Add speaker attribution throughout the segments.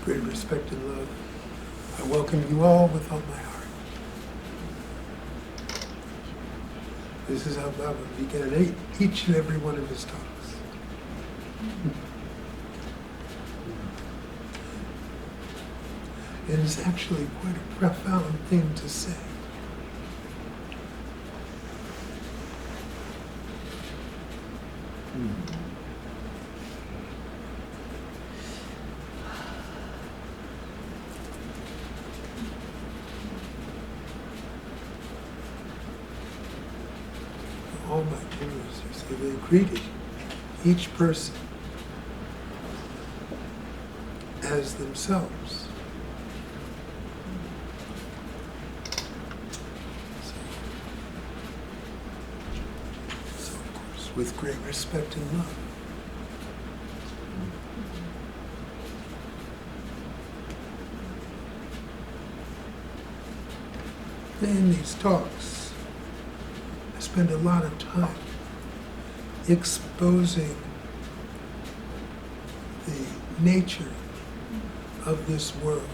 Speaker 1: great respect and love, I welcome you all with all my heart. This is how Baba began each and every one of his talks. It is actually quite a profound thing to say. All my gurus, you see, they greeted each person as themselves. So of course, with great respect and love. In these talks, I spend a lot of time exposing the nature of this world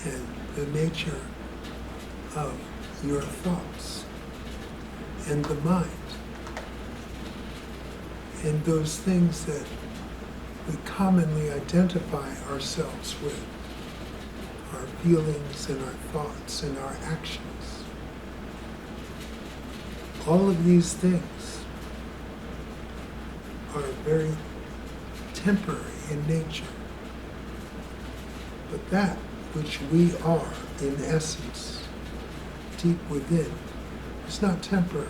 Speaker 1: and the nature of your thoughts and the mind and those things that we commonly identify ourselves with, our feelings and our thoughts and our actions. All of these things are very temporary in nature. But that which we are in essence, deep within, is not temporary.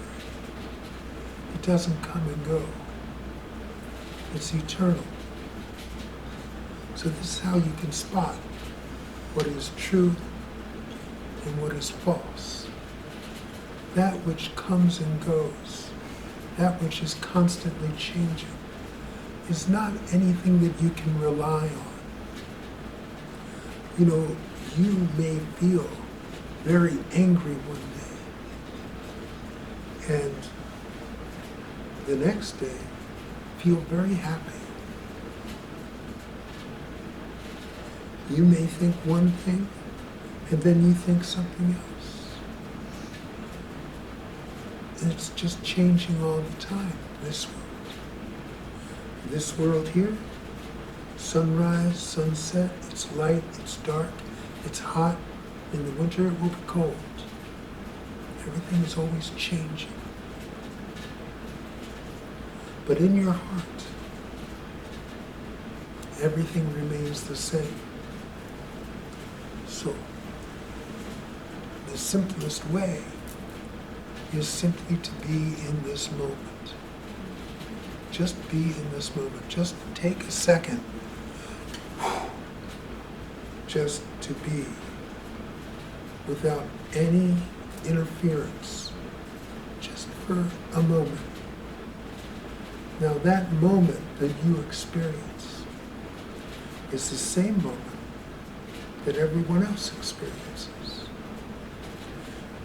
Speaker 1: It doesn't come and go. It's eternal. So this is how you can spot what is true and what is false. That which comes and goes, that which is constantly changing, is not anything that you can rely on. You know, you may feel very angry one day, and the next day feel very happy. You may think one thing, and then you think something else. And it's just changing all the time, this world. This world here, sunrise, sunset, it's light, it's dark, it's hot. In the winter it will be cold. Everything is always changing. But in your heart, everything remains the same. So, the simplest way is simply to be in this moment. Just be in this moment. Just take a second just to be without any interference, just for a moment. Now that moment that you experience is the same moment that everyone else experiences.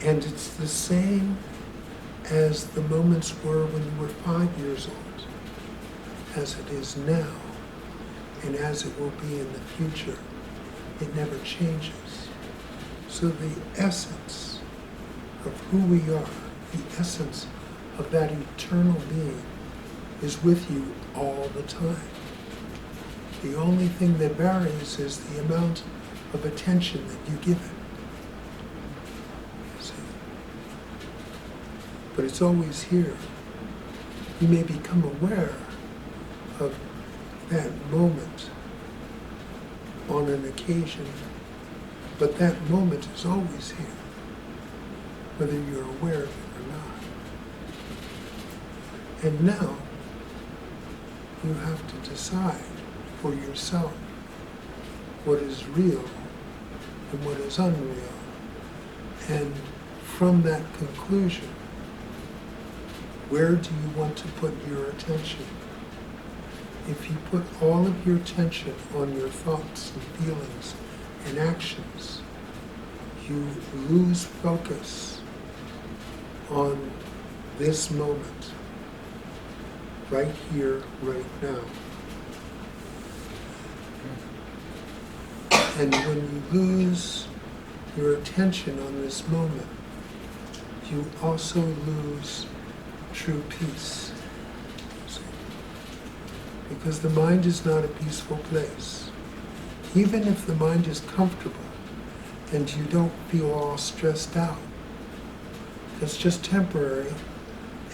Speaker 1: And it's the same as the moments were when you were 5 years old, as it is now, and as it will be in the future. It never changes. So the essence of who we are, the essence of that eternal being, is with you all the time. The only thing that varies is the amount of attention that you give it. See? But it's always here. You may become aware of that moment on an occasion, but that moment is always here, whether you're aware of it or not. And now, you have to decide for yourself what is real and what is unreal. And from that conclusion, where do you want to put your attention? If you put all of your attention on your thoughts and feelings and actions, you lose focus on this moment, right here, right now. And when you lose your attention on this moment, you also lose true peace. See? Because the mind is not a peaceful place. Even if the mind is comfortable and you don't feel all stressed out, that's just temporary,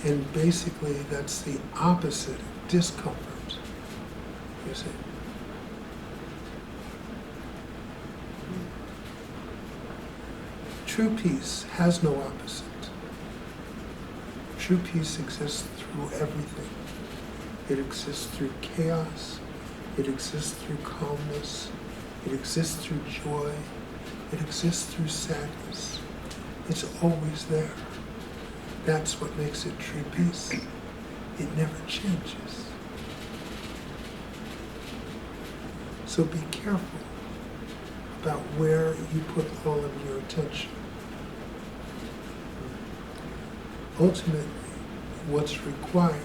Speaker 1: and basically that's the opposite of discomfort, you see. True peace has no opposite. True peace exists through everything. It exists through chaos. It exists through calmness. It exists through joy. It exists through sadness. It's always there. That's what makes it true peace. It never changes. So be careful about where you put all of your attention. Ultimately, what's required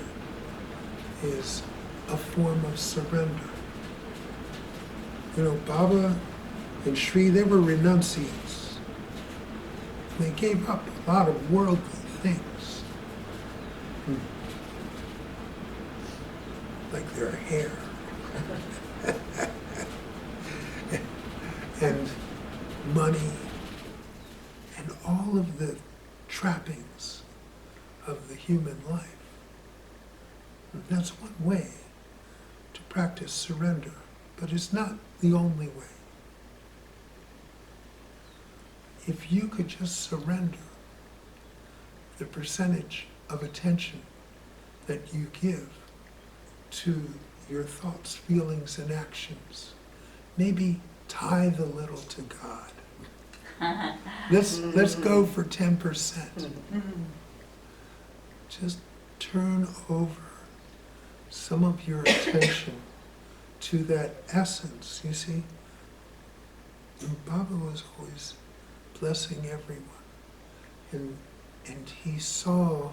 Speaker 1: is a form of surrender. You know, Baba and Shree, they were renunciants. They gave up a lot of worldly things. Like their hair. And money. And all of the trappings of the human life. And that's one way to practice surrender, but it's not the only way. If you could just surrender the percentage of attention that you give to your thoughts, feelings, and actions, maybe tithe a little to God. Let's go for 10%. Just turn over some of your attention to that essence, you see. And Baba was always blessing everyone. And he saw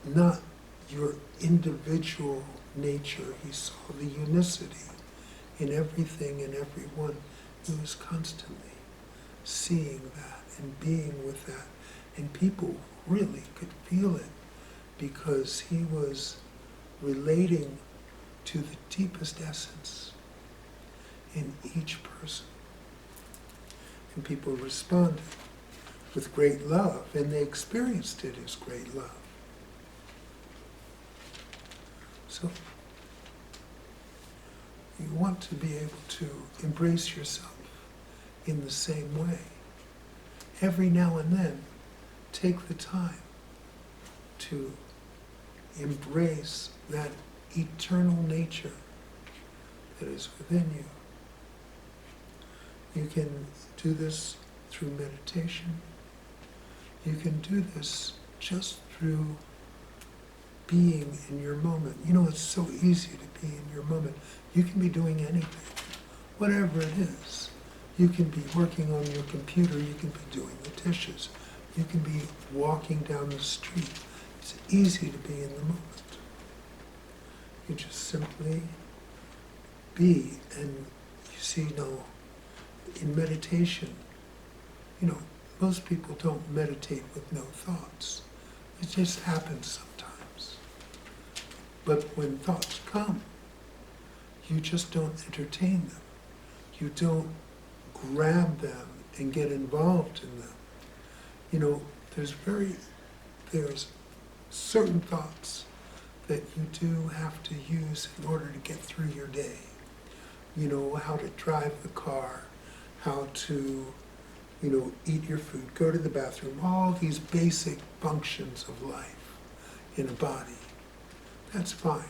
Speaker 1: not your individual nature, he saw the unicity in everything and everyone. He was constantly seeing that and being with that. And people really could feel it because he was relating to the deepest essence in each person. And people responded with great love, and they experienced it as great love. So you want to be able to embrace yourself in the same way. Every now and then, take the time to embrace that eternal nature that is within you. You can do this through meditation. You can do this just through being in your moment. You know, it's so easy to be in your moment. You can be doing anything, whatever it is. You can be working on your computer. You can be doing the dishes. You can be walking down the street. It's easy to be in the moment. You just simply be, and you see, in meditation, most people don't meditate with no thoughts. It just happens sometimes. But when thoughts come, you just don't entertain them. You don't grab them and get involved in them. There's certain thoughts that you do have to use in order to get through your day. How to drive the car, how to, eat your food, go to the bathroom, all these basic functions of life in a body. That's fine.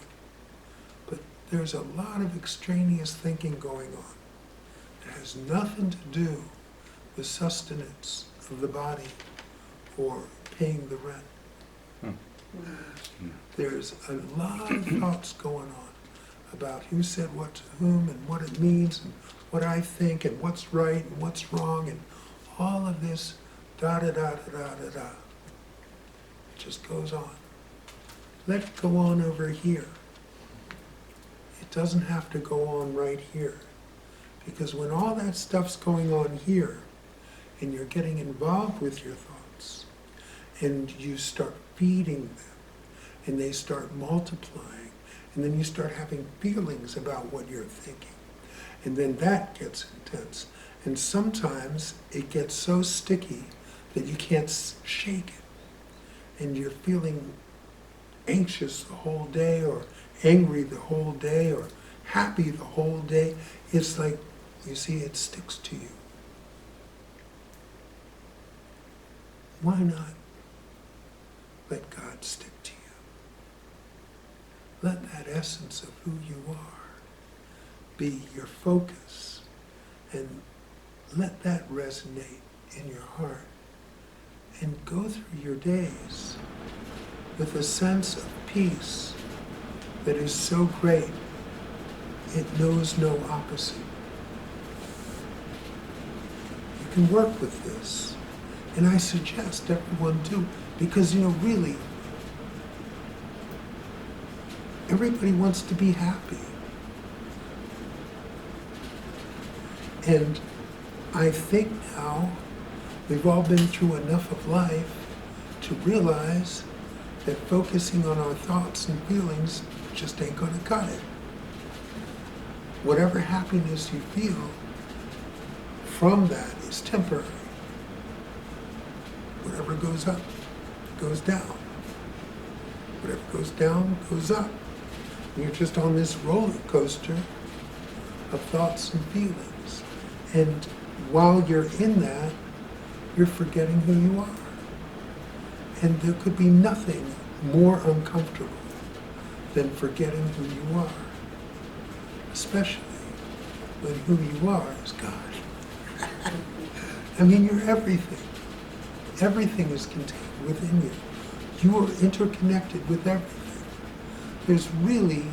Speaker 1: But there's a lot of extraneous thinking going on. It has nothing to do with sustenance of the body or paying the rent. There's a lot of thoughts going on about who said what to whom and what it means and what I think and what's right and what's wrong and all of this da-da-da-da-da-da-da. It just goes on. Let it go on over here. It doesn't have to go on right here Because when all that stuff's going on here, and you're getting involved with your thoughts, and you start feeding them, and they start multiplying, and then you start having feelings about what you're thinking. And then that gets intense. And sometimes it gets so sticky that you can't shake it. And you're feeling anxious the whole day, or angry the whole day, or happy the whole day. It's like, you see, it sticks to you. Why not let God stick to you? Let that essence of who you are be your focus, and let that resonate in your heart, and go through your days with a sense of peace that is so great it knows no opposite. You can work with this, and I suggest everyone do, because really, everybody wants to be happy. And I think now we've all been through enough of life to realize that focusing on our thoughts and feelings just ain't gonna cut it. Whatever happiness you feel from that is temporary. Whatever goes up, goes down. Whatever goes down, goes up. And you're just on this roller coaster of thoughts and feelings. And while you're in that, you're forgetting who you are. And there could be nothing more uncomfortable than forgetting who you are. Especially when who you are is God. I mean, you're everything. Everything is contained within you. You are interconnected with everything. There's really,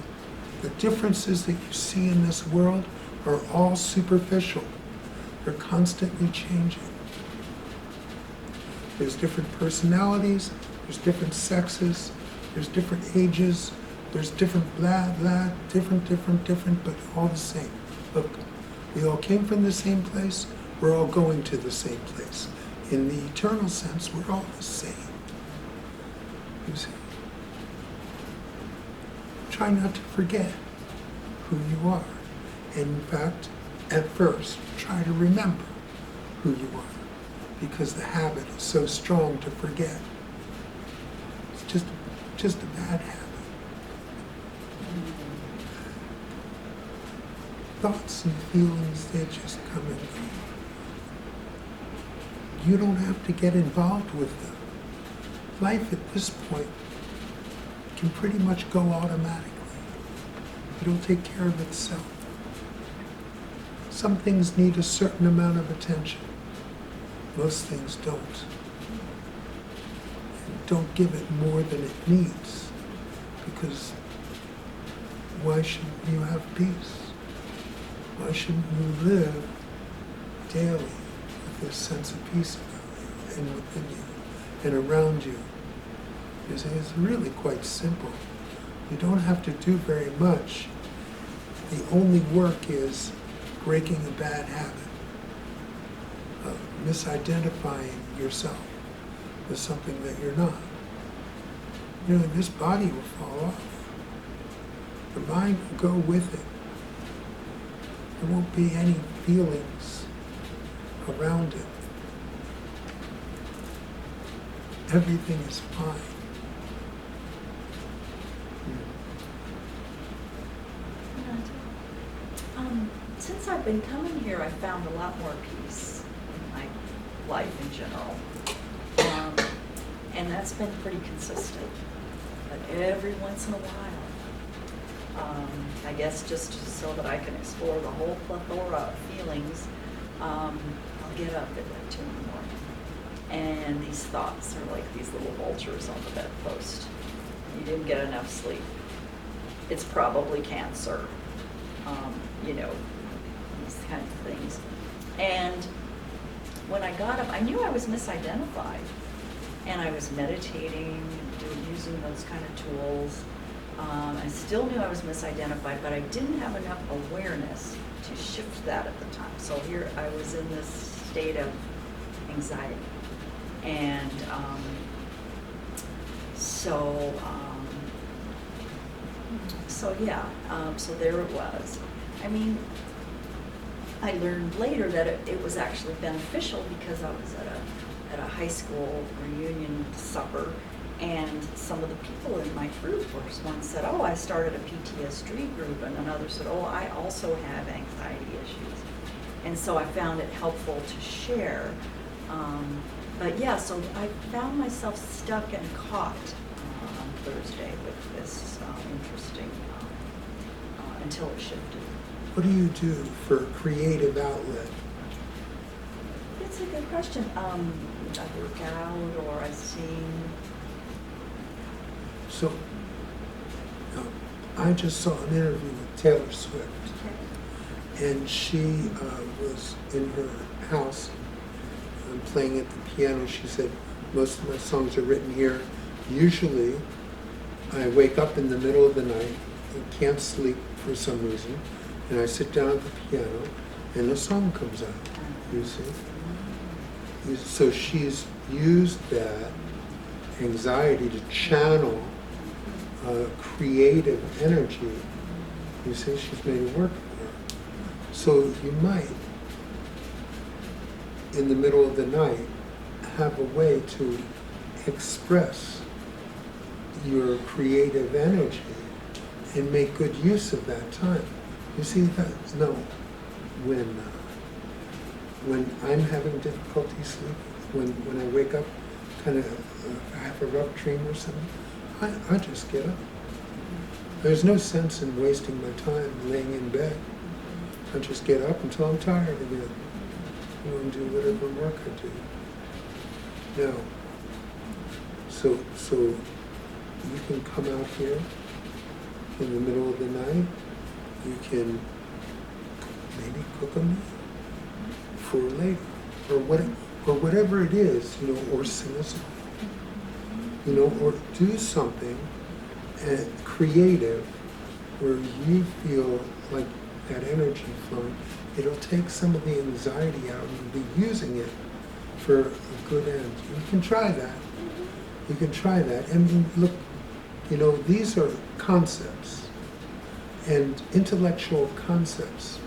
Speaker 1: the differences that you see in this world are all superficial. They're constantly changing. There's different personalities, there's different sexes, there's different ages, there's different blah, blah, different, but all the same. Look, we all came from the same place, we're all going to the same place. In the eternal sense, we're all the same. You see? Try not to forget who you are. And in fact, at first, try to remember who you are, because the habit is so strong to forget. It's just a bad habit. Thoughts and feelings, they just come and go. You don't have to get involved with them. Life at this point can pretty much go automatically. It'll take care of itself. Some things need a certain amount of attention. Most things don't. And don't give it more than it needs, because why shouldn't you have peace? Why shouldn't you live daily with this sense of peace about you and within you and around you? It's really quite simple. You don't have to do very much. The only work is breaking a bad habit of misidentifying yourself as something that you're not. This body will fall off. The mind will go with it. There won't be any feelings around it. Everything is fine.
Speaker 2: Since I've been coming here, I've found a lot more peace in my life in general. And that's been pretty consistent. But every once in a while, I guess just so that I can explore the whole plethora of feelings, I'll get up at like 2 in the morning. And these thoughts are like these little vultures on the bedpost. You didn't get enough sleep. It's probably cancer. These kind of things. And when I got up, I knew I was misidentified. And I was meditating, using those kind of tools. I still knew I was misidentified, but I didn't have enough awareness to shift that at the time. So here I was in this state of anxiety. And so there it was. I mean, I learned later that it was actually beneficial because I was at a high school reunion supper, and some of the people in my group one said, "Oh, I started a PTSD group," and another said, "Oh, I also have anxiety issues." And so I found it helpful to share. But yeah, so I found myself stuck and caught on Thursday with this interesting, until it shifted.
Speaker 1: What do you do for creative outlet?
Speaker 2: It's a good question. I work out or I sing.
Speaker 1: So, I just saw an interview with Taylor Swift, and she was in her house playing at the piano. She said, most of my songs are written here. Usually, I wake up in the middle of the night and can't sleep for some reason, and I sit down at the piano, and a song comes out, you see? So she's used that anxiety to channel creative energy. You see, she's made it work for her. So you might, in the middle of the night, have a way to express your creative energy and make good use of that time. You see that? No. When I'm having difficulty sleeping, when I wake up, kind of have a rough dream or something, I just get up. There's no sense in wasting my time laying in bed. I just get up until I'm tired again. And do whatever work I do. Now, so you can come out here in the middle of the night. You can maybe cook a meal for later, or whatever it is, or sing a song, or do something creative where you feel like that energy flowing. It'll take some of the anxiety out and you'll be using it for a good end. You can try that. You can try that. And look, these are concepts. And intellectual concepts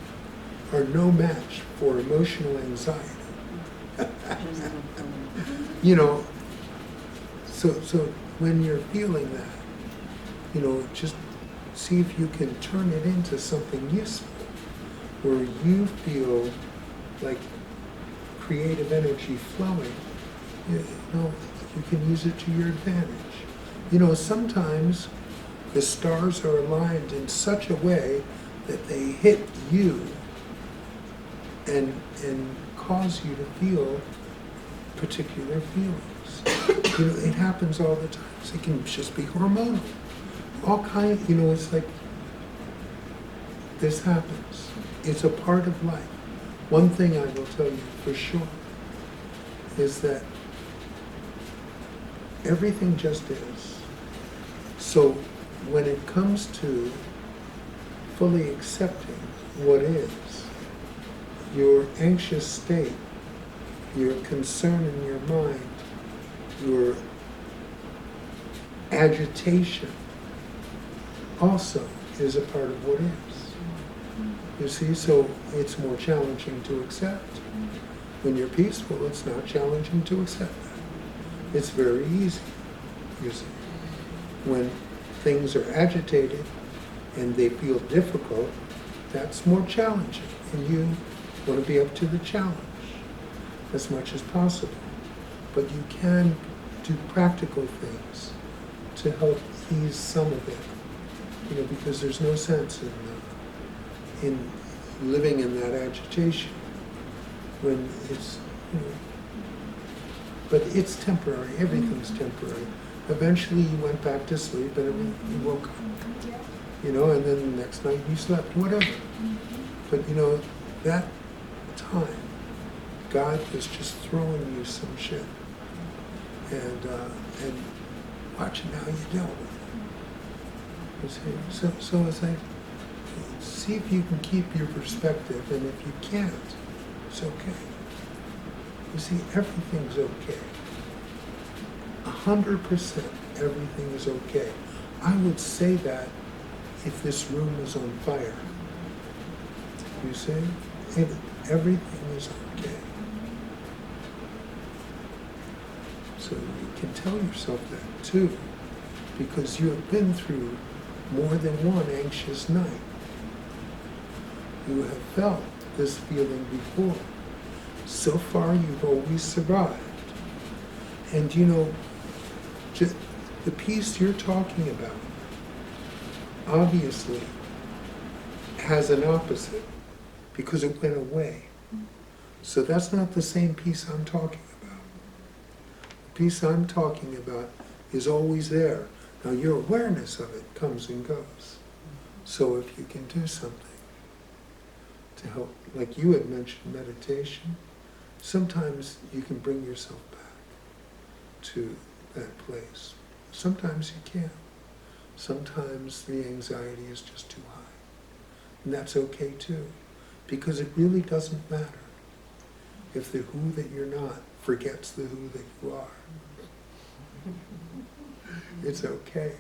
Speaker 1: are no match for emotional anxiety. So when you're feeling that, just see if you can turn it into something useful, where you feel like creative energy flowing. You can use it to your advantage. Sometimes the stars are aligned in such a way that they hit you and cause you to feel particular feelings. It happens all the time. It can just be hormonal. All kinds, it's like this happens. It's a part of life. One thing I will tell you for sure is that everything just is. So when it comes to fully accepting what is, your anxious state, your concern in your mind, your agitation also is a part of what is. You see, so it's more challenging to accept. When you're peaceful, it's not challenging to accept that. It's very easy, you see. When things are agitated and they feel difficult, that's more challenging. And you want to be up to the challenge as much as possible. But you can do practical things to help ease some of it, because there's no sense in living in that agitation when it's, but it's temporary. Everything's temporary. Eventually you went back to sleep and you woke up, and then the next night you slept, whatever. But that time, God was just throwing you some shit, and watching how you dealt with it. You see, so it's like see if you can keep your perspective, and if you can't, it's okay. You see, everything's okay. 100% everything is okay. I would say that if this room is on fire. You see? Everything is okay. So you can tell yourself that too, because you have been through more than one anxious night. You have felt this feeling before. So far, you've always survived. And you know, just the peace you're talking about obviously has an opposite because it went away. So that's not the same peace I'm talking about. The peace I'm talking about is always there. Now your awareness of it comes and goes. So if you can do something to help, like you had mentioned meditation, sometimes you can bring yourself back to that place. Sometimes you can't. Sometimes the anxiety is just too high. And that's okay too, because it really doesn't matter if the who that you're not forgets the who that you are. It's okay.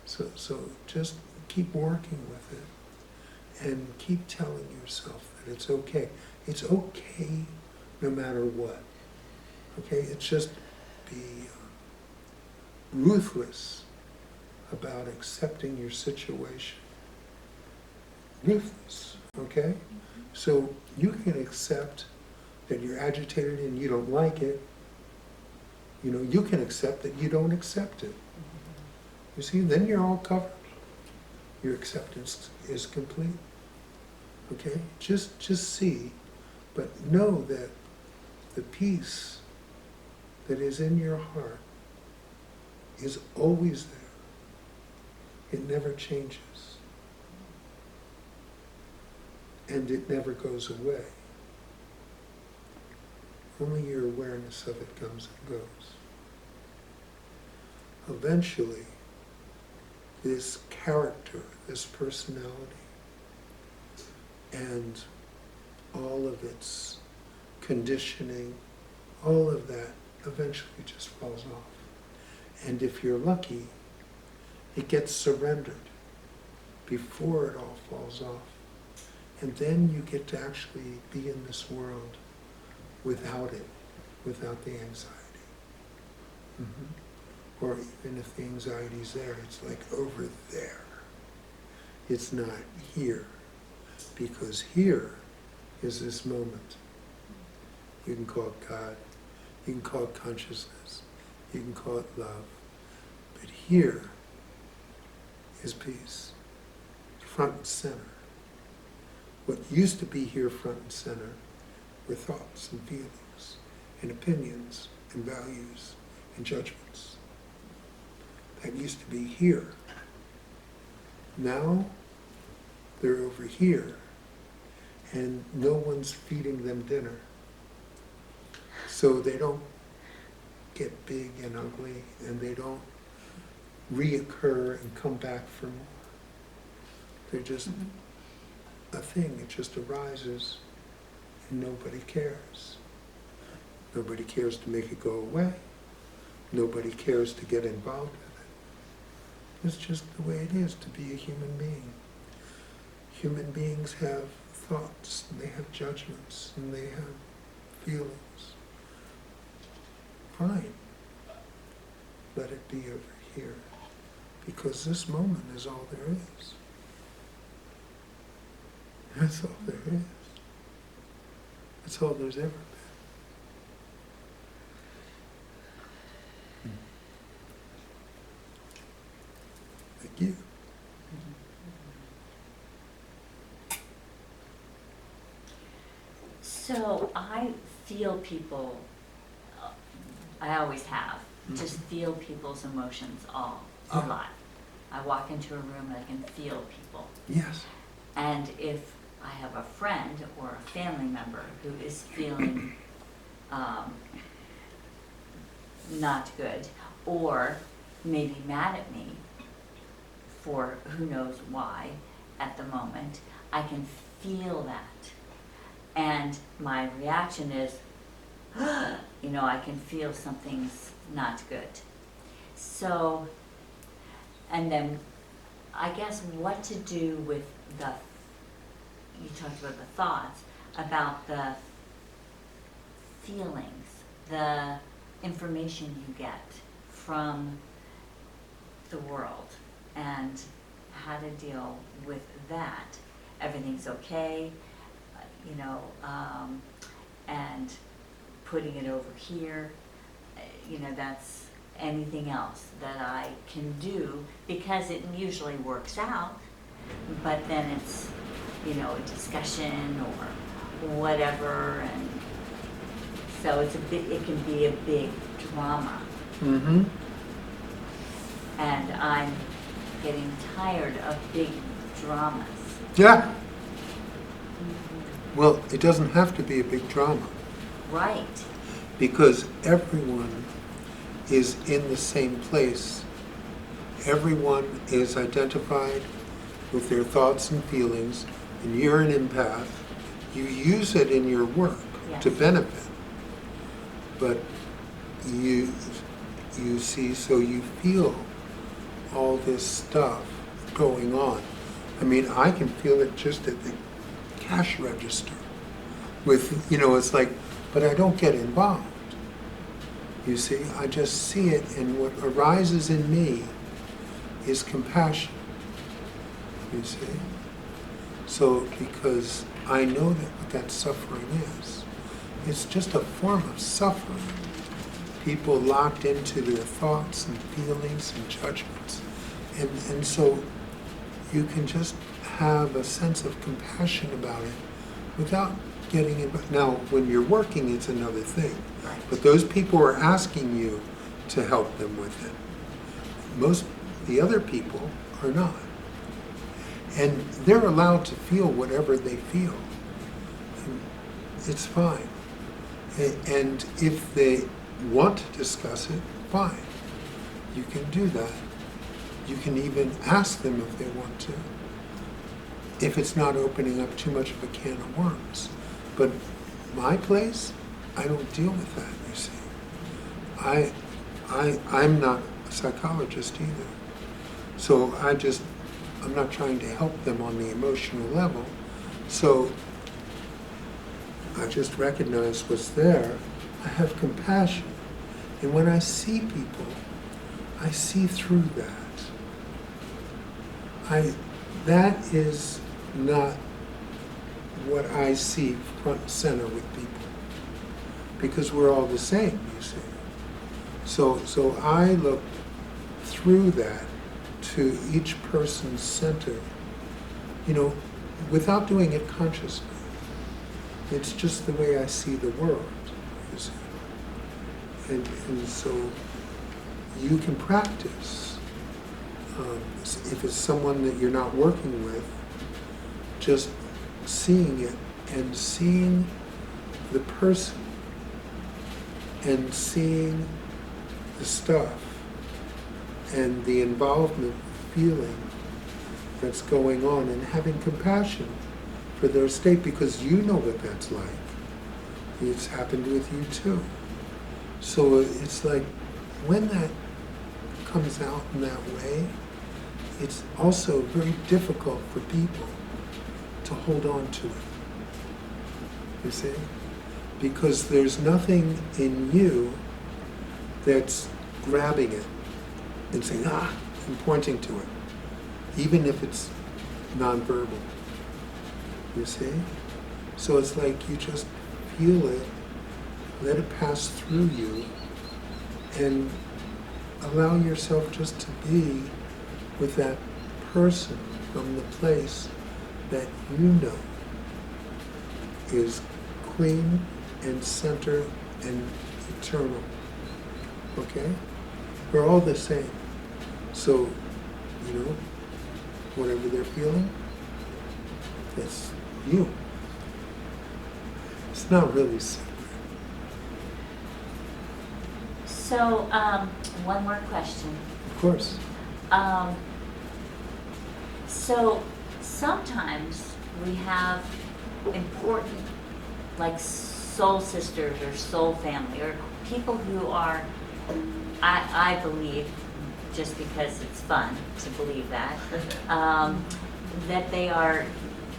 Speaker 1: So just keep working with it and keep telling yourself that it's okay. It's okay no matter what. Okay? It's just be ruthless about accepting your situation. Ruthless, okay? So you can accept that you're agitated and you don't like it. You know, you can accept that you don't accept it. You see, then you're all covered. Your acceptance is complete. Okay? Just see, but know that the peace that is in your heart is always there. It never changes. And it never goes away. Only your awareness of it comes and goes. Eventually, this character, this personality, and all of its conditioning, all of that eventually just falls off. And if you're lucky, it gets surrendered before it all falls off. And then you get to actually be in this world without it, without the anxiety. Mm-hmm. Or even if the anxiety's there, it's like over there. It's not here. Because here is this moment. You can call it God, you can call it consciousness, you can call it love. But here is peace, front and center. What used to be here front and center were thoughts and feelings and opinions and values and judgments. That used to be here. Now they're over here and no one's feeding them dinner. So they don't get big and ugly and they don't reoccur and come back for more. They're just a thing. It just arises and nobody cares. Nobody cares to make it go away. Nobody cares to get involved with it. It's just the way it is to be a human being. Human beings have thoughts, and they have judgments, and they have feelings. Fine. Let it be over here. Because this moment is all there is. That's all there is. That's all there's ever been. Thank you.
Speaker 3: So I feel people, I always have, just feel people's emotions a lot. I walk into a room and I can feel people.
Speaker 1: Yes.
Speaker 3: And if I have a friend or a family member who is feeling not good, or maybe mad at me for who knows why, at the moment. I can feel that. And my reaction is, you know, I can feel something's not good. So, and then I guess what to do with you talked about the thoughts, about the feelings, the information you get from the world, and how to deal with that. Everything's okay, you know, and putting it over here, you know, that's anything else that I can do, because it usually works out, but then it's, you know, a discussion or whatever, and so it can be a big drama.
Speaker 1: Mm-hmm.
Speaker 3: And I'm getting tired of big dramas.
Speaker 1: Yeah. Well, it doesn't have to be a big drama,
Speaker 3: Right.
Speaker 1: because everyone is in the same place. Everyone is identified with their thoughts and feelings, and you're an empath. You use it in your work
Speaker 3: Yes.
Speaker 1: to benefit, but you see, so you feel all this stuff going on. I mean, I can feel it just at the cash register with, you know, it's like, but I don't get involved. You see, I just see it, and what arises in me is compassion. You see? So, because I know that what that suffering is, it's just a form of suffering. People locked into their thoughts and feelings and judgments. And so you can just have a sense of compassion about it without getting involved. Now, when you're working, it's another thing.
Speaker 3: Right.
Speaker 1: But those people are asking you to help them with it. The other people are not. And they're allowed to feel whatever they feel. And it's fine. And if they want to discuss it, fine. You can do that. You can even ask them if they want to, if it's not opening up too much of a can of worms. But my place, I don't deal with that, you see. I'm not a psychologist either. So I'm not trying to help them on the emotional level. So I just recognize what's there. I have compassion. And when I see people, I see through that. That is not what I see front and center with people, because we're all the same, you see. So I look through that to each person's center, you know, without doing it consciously. It's just the way I see the world, you see. And so you can practice. If it's someone that you're not working with, just seeing it and seeing the person and seeing the stuff and the involvement, feeling that's going on, and having compassion for their state, because you know what that's like. It's happened with you too. So it's like, when that comes out in that way, it's also very difficult for people to hold on to it. You see? Because there's nothing in you that's grabbing it and saying, and pointing to it, even if it's nonverbal. You see? So it's like you just feel it, let it pass through you, and allow yourself just to be with that person from the place that you know is clean and center and eternal. Okay? We're all the same. So, you know, whatever they're feeling, that's you. It's not really secret.
Speaker 3: So, one more question.
Speaker 1: Of course.
Speaker 3: So, sometimes we have important, like soul sisters or soul family, or people who are, I believe, just because it's fun to believe that, that they are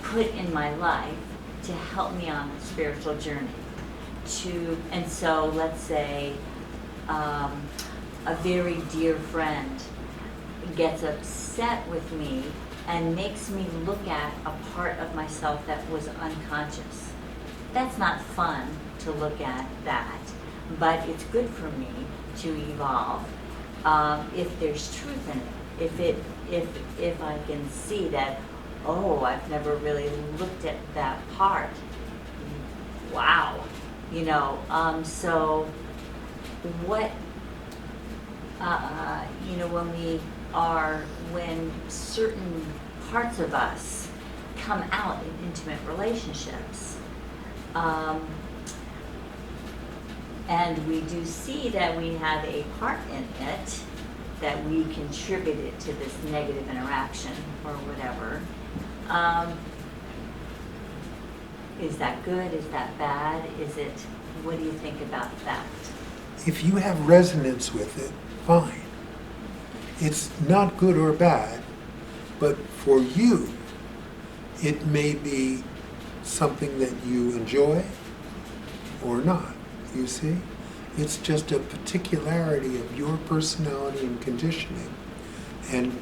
Speaker 3: put in my life to help me on a spiritual journey. And so let's say a very dear friend gets upset with me and makes me look at a part of myself that was unconscious. That's not fun to look at that, but it's good for me to evolve if there's truth in it. If I can see that, oh, I've never really looked at that part. Wow, so what, when certain parts of us come out in intimate relationships, and we do see that we have a part in it, that we contributed to this negative interaction or whatever. Is that good? Is that bad? What do you think about that?
Speaker 1: If you have resonance with it, fine. It's not good or bad, but for you, it may be something that you enjoy or not, you see? It's just a particularity of your personality and conditioning and,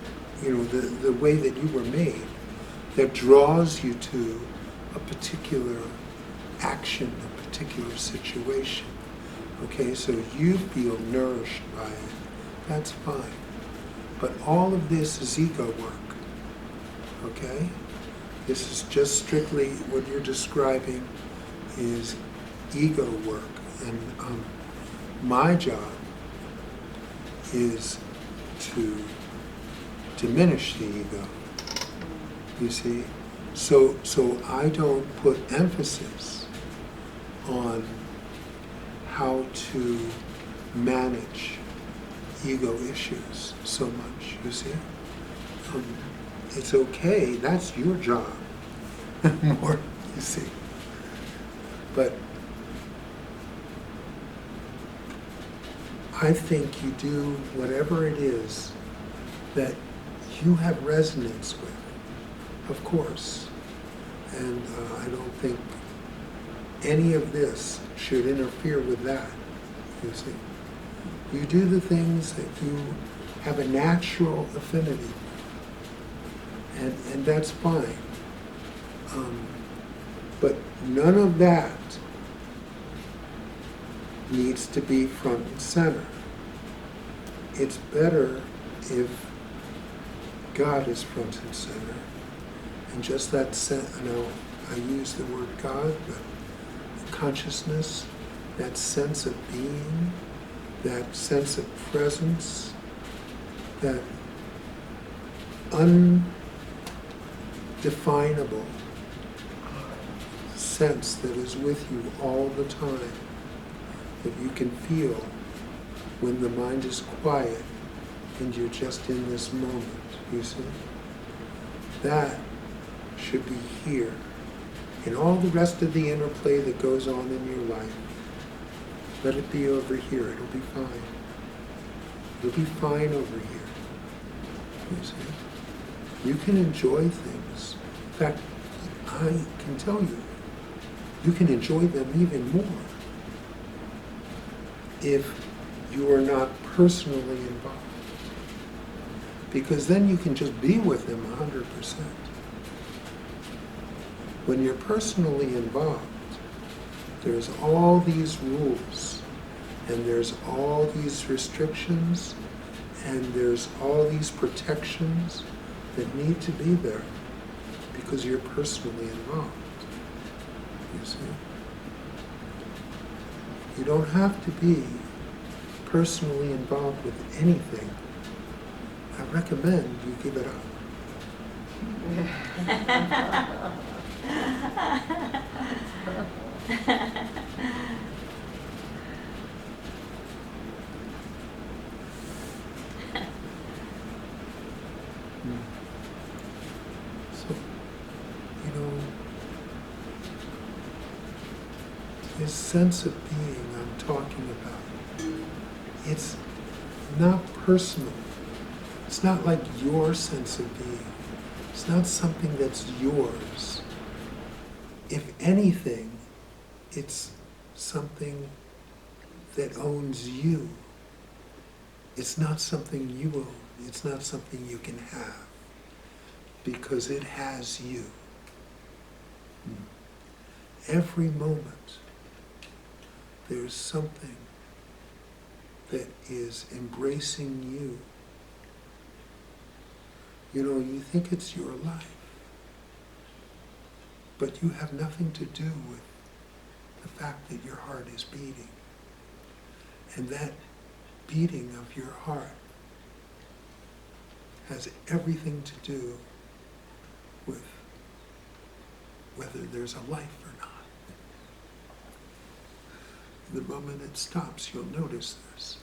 Speaker 1: the way that you were made that draws you to a particular action, a particular situation. Okay, so you feel nourished by it. That's fine. But all of this is ego work. Okay? This is just strictly what you're describing is ego work. And my job is to diminish the ego. You see? So I don't put emphasis on how to manage ego issues so much, you see? It's okay, that's your job more, you see. But I think you do whatever it is that you have resonance with, of course. And I don't think any of this should interfere with that, you see. You do the things that you have a natural affinity, and that's fine. But none of that needs to be front and center. It's better if God is front and center. And just that I use the word God, but consciousness, that sense of being, that sense of presence, that undefinable sense that is with you all the time, that you can feel when the mind is quiet and you're just in this moment, you see? That should be here. And all the rest of the interplay that goes on in your life, let it be over here. It'll be fine. It'll be fine over here. You see? You can enjoy things. In fact, I can tell you, you can enjoy them even more if you are not personally involved. Because then you can just be with them 100%. When you're personally involved, there's all these rules, and there's all these restrictions, and there's all these protections that need to be there because you're personally involved. You see? You don't have to be personally involved with anything. I recommend you give it up. So sense of being I'm talking about, it's not personal. It's not like your sense of being. It's not something that's yours. If anything, it's something that owns you. It's not something you own. It's not something you can have, because it has you. Every moment, there's something that is embracing you. You know, you think it's your life, but you have nothing to do with the fact that your heart is beating. And that beating of your heart has everything to do with whether there's a life or not. The moment it stops, you'll notice this.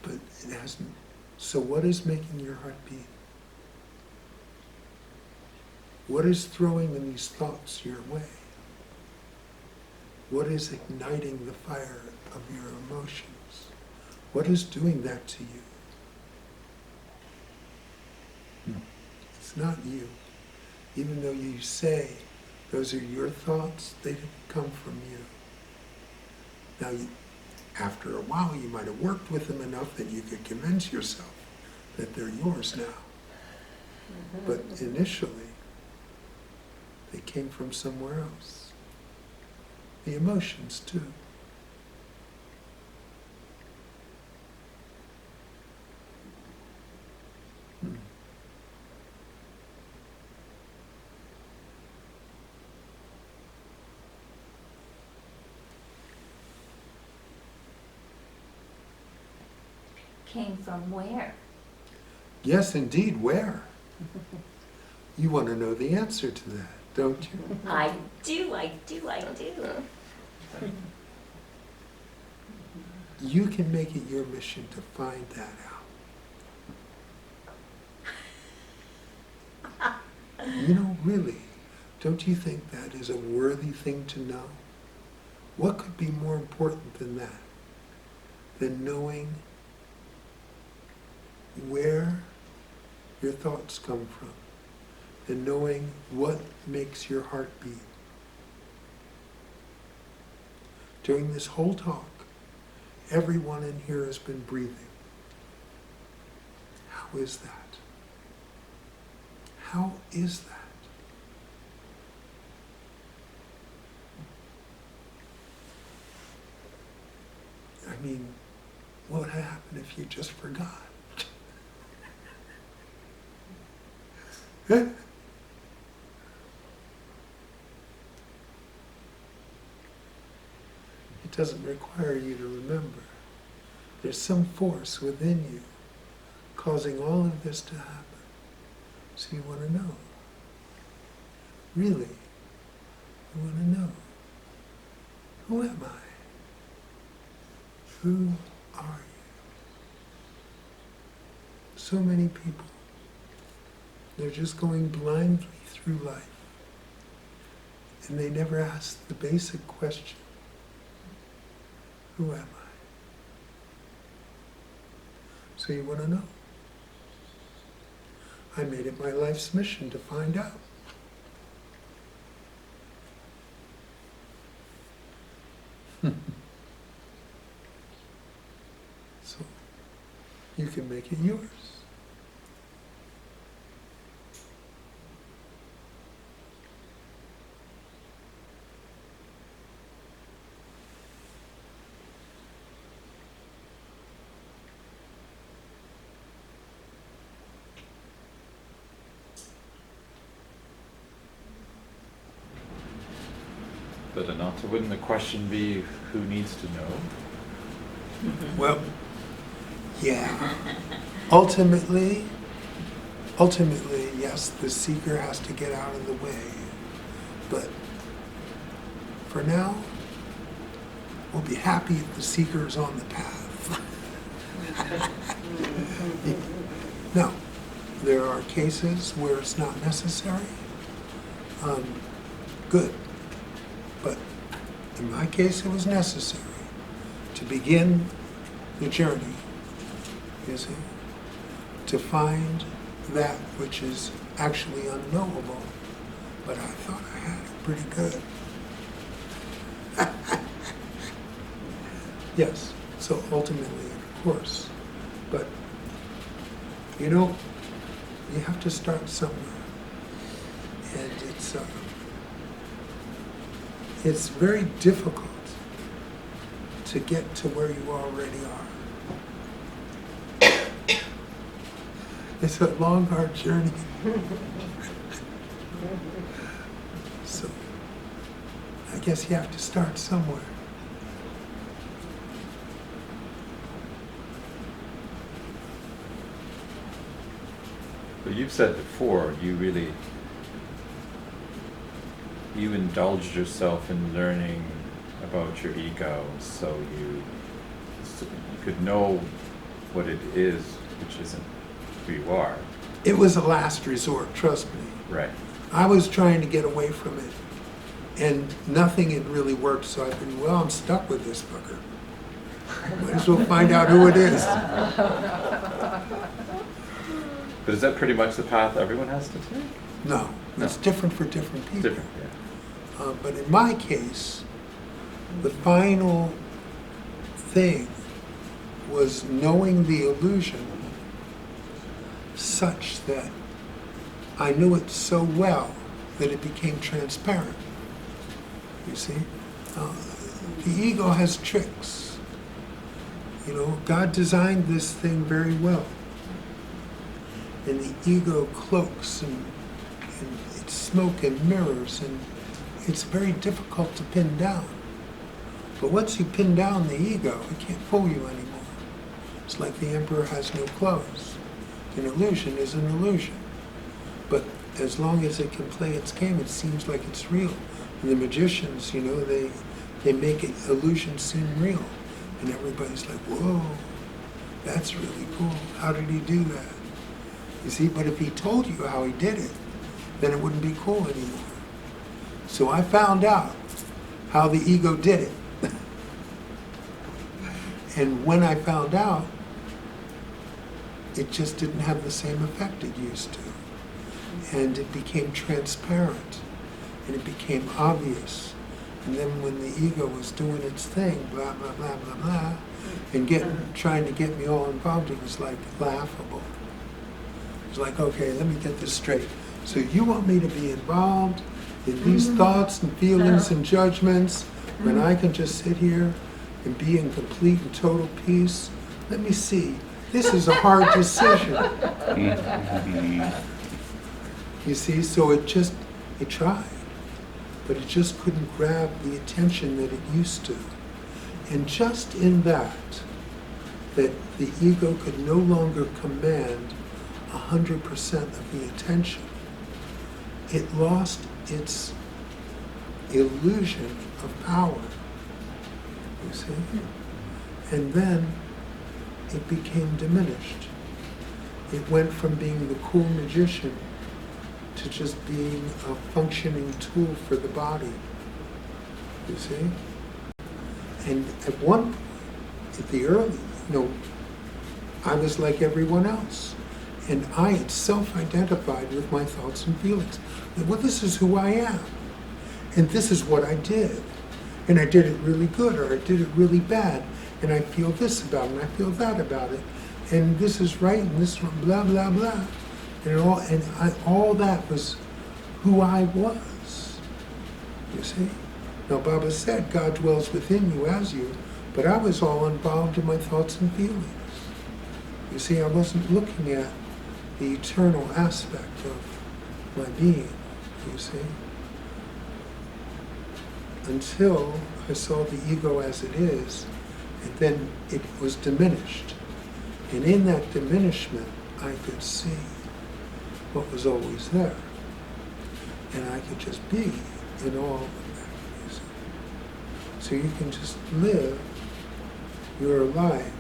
Speaker 1: But it hasn't. So what is making your heart beat? What is throwing these thoughts your way? What is igniting the fire of your emotions? What is doing that to you? It's not you. Even though you say those are your thoughts, they didn't come from you. Now, after a while, you might have worked with them enough that you could convince yourself that they're yours now. But initially, they came from somewhere else. The emotions, too.
Speaker 3: Came from where?
Speaker 1: Yes, indeed, where? You want to know the answer to that, don't you?
Speaker 3: I do.
Speaker 1: You can make it your mission to find that out. You know, really, don't you think that is a worthy thing to know? What could be more important than that? Than knowing where your thoughts come from, and knowing what makes your heart beat. During this whole talk, everyone in here has been breathing. How is that? How is that? I mean, what would happen if you just forgot? It doesn't require you to remember. There's some force within you causing all of this to happen. So you want to know. Really, you want to know. Who am I? Who are you? So many people, they're just going blindly through life. And they never ask the basic question, who am I? So you want to know. I made it my life's mission to find out. So you can make it yours.
Speaker 4: But Ananta, wouldn't the question be who needs to know?
Speaker 1: Well, yeah. Ultimately, yes, the seeker has to get out of the way. But for now, we'll be happy if the seeker is on the path. No, there are cases where it's not necessary. good. But in my case, it was necessary to begin the journey, you see, to find that which is actually unknowable. But I thought I had it pretty good. Yes, so ultimately, of course. But, you know, you have to start somewhere. And it's very difficult to get to where you already are. It's a long, hard journey. So, I guess you have to start somewhere.
Speaker 4: But you've said before, you indulged yourself in learning about your ego, so you could know what it is, which isn't who you are.
Speaker 1: It was a last resort, trust me.
Speaker 4: Right.
Speaker 1: I was trying to get away from it, and nothing had really worked, so I figured, well, I'm stuck with this fucker. Might as well find out who it is.
Speaker 4: But is that pretty much the path everyone has to take?
Speaker 1: No, it's different for different people.
Speaker 4: Different, yeah.
Speaker 1: But in my case, the final thing was knowing the illusion such that I knew it so well that it became transparent. You see? The ego has tricks. You know, God designed this thing very well. And the ego cloaks and it's smoke and mirrors, and it's very difficult to pin down. But once you pin down the ego, it can't fool you anymore. It's like the emperor has no clothes. An illusion is an illusion. But as long as it can play its game, it seems like it's real. And the magicians, you know, they make it, illusion seem real. And everybody's like, whoa, that's really cool. How did he do that? You see, but if he told you how he did it, then it wouldn't be cool anymore. So I found out how the ego did it. And when I found out, it just didn't have the same effect it used to. And it became transparent, and it became obvious. And then when the ego was doing its thing, blah, blah, blah, blah, blah, and trying to get me all involved, it was like laughable. It was like, okay, let me get this straight. So you want me to be involved in these thoughts and feelings and judgments when I can just sit here and be in complete and total peace? Let me see. This is a hard decision. You see, so it tried, but it just couldn't grab the attention that it used to. And just in that the ego could no longer command 100% of the attention, it lost its illusion of power, you see? And then it became diminished. It went from being the cool magician to just being a functioning tool for the body, you see? And at one point, at the early, I was like everyone else. And I had self-identified with my thoughts and feelings. Well, this is who I am. And this is what I did. And I did it really good, or I did it really bad. And I feel this about it, and I feel that about it. And this is right, and this is blah, blah, blah. And all that was who I was. You see? Now, Baba said, God dwells within you as you, but I was all involved in my thoughts and feelings. You see, I wasn't looking at the eternal aspect of my being, you see? Until I saw the ego as it is, and then it was diminished. And in that diminishment, I could see what was always there. And I could just be in all of that, you see? So you can just live your life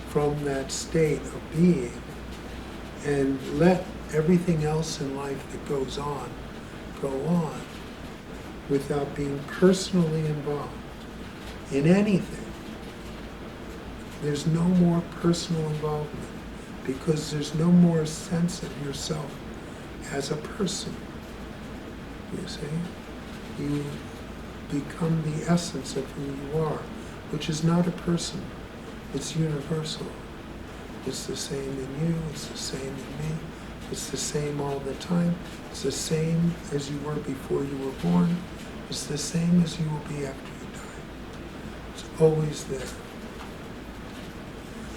Speaker 1: from that state of being and let everything else in life that goes on, go on. without being personally involved in anything. There's no more personal involvement because there's no more sense of yourself as a person. You see? You become the essence of who you are, which is not a person. It's universal. It's the same in you, it's the same in me, it's the same all the time, it's the same as you were before you were born, it's the same as you will be after you die. It's always there.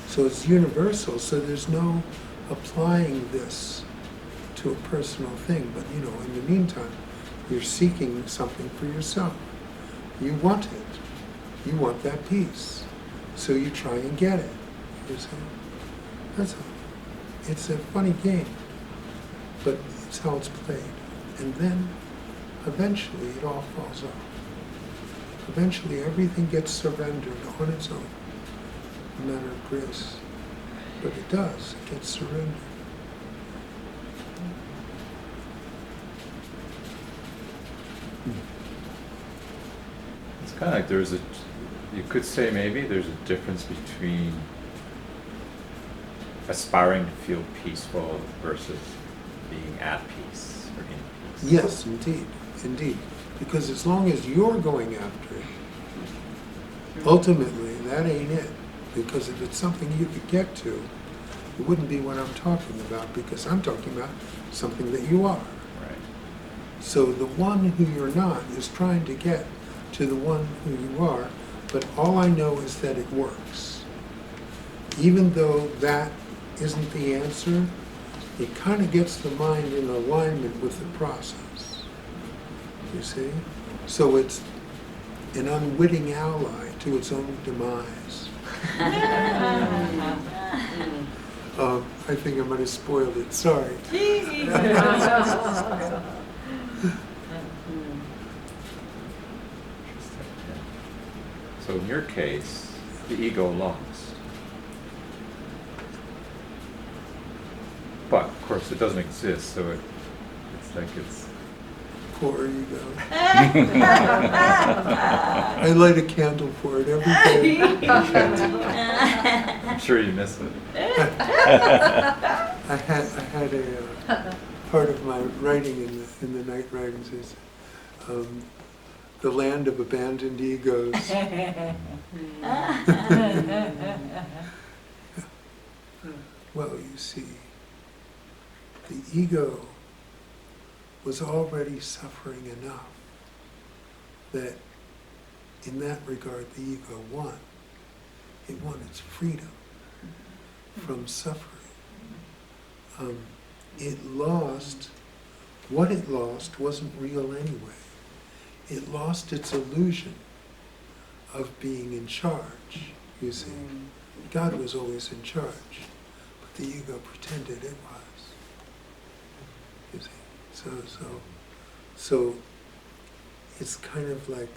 Speaker 1: So it's universal, so there's no applying this to a personal thing, but you know, in the meantime, you're seeking something for yourself. You want it. You want that peace. So you try and get it. You see? That's all. It's a funny game, but it's how it's played. And then, eventually, it all falls off. Eventually, everything gets surrendered on its own, a matter of grace. But it does. It gets surrendered.
Speaker 4: It's kind of like you could say maybe there's a difference between aspiring to feel peaceful versus being at peace or in peace.
Speaker 1: Yes, indeed. Indeed. Because as long as you're going after it, ultimately, that ain't it. Because if it's something you could get to, it wouldn't be what I'm talking about, because I'm talking about something that you are.
Speaker 4: Right.
Speaker 1: So the one who you're not is trying to get to the one who you are, but all I know is that it works. Even though that isn't the answer, it kind of gets the mind in alignment with the process. You see? So it's an unwitting ally to its own demise. I think I might have spoiled it. Sorry.
Speaker 4: So in your case, the ego lost. But of course it doesn't exist, so it's like it's...
Speaker 1: Poor ego. I light a candle for it every day.
Speaker 4: I'm sure you miss it.
Speaker 1: I had a part of my writing in the night writings is the land of abandoned egos. Well, you see, the ego was already suffering enough that in that regard the ego won. It won its freedom from suffering. It lost, what it lost wasn't real anyway. It lost its illusion of being in charge, you see. God was always in charge, but the ego pretended it was, you see. So it's kind of like,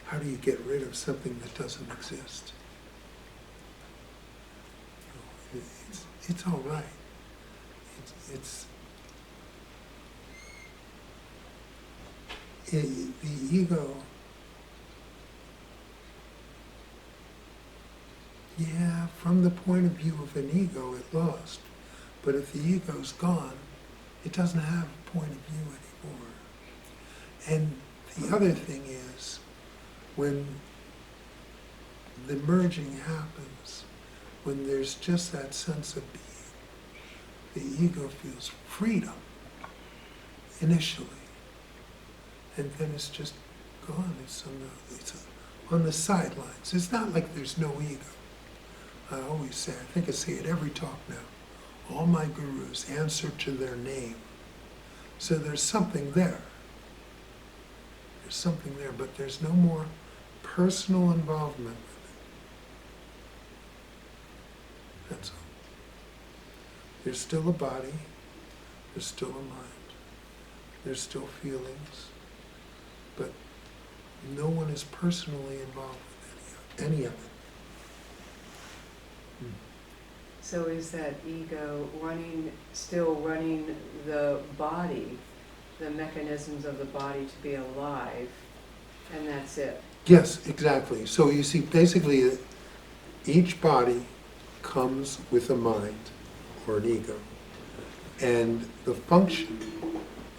Speaker 1: how do you get rid of something that doesn't exist? It's all right. The ego, yeah, from the point of view of an ego, it lost. But if the ego's gone, it doesn't have a point of view anymore. And the other thing is, when the merging happens, when there's just that sense of being, the ego feels freedom initially, and then it's just gone. It's on the sidelines. It's not like there's no ego. I always say, I think I say it every talk now, all my gurus answer to their name. So there's something there. There's something there, but there's no more personal involvement with it. That's all. There's still a body, there's still a mind, there's still feelings, but no one is personally involved with any of it.
Speaker 5: So is that ego still running the body, the mechanisms of the body to be alive, and that's it?
Speaker 1: Yes, exactly. So you see, basically, each body comes with a mind or an ego. And the function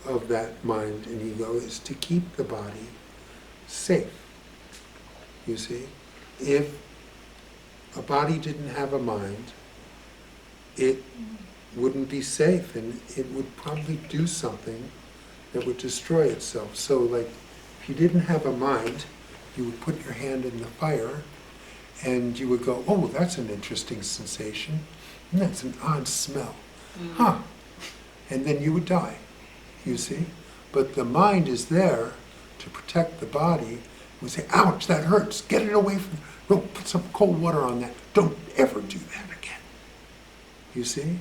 Speaker 1: of that mind and ego is to keep the body safe. You see? If a body didn't have a mind, it wouldn't be safe, and it would probably do something that would destroy itself. So, like, if you didn't have a mind, you would put your hand in the fire, and you would go, oh, that's an interesting sensation, and that's an odd smell. Huh. And then you would die, you see? But the mind is there to protect the body. We say, ouch, that hurts, get it away from, go put some cold water on that. Don't ever do that again. You see?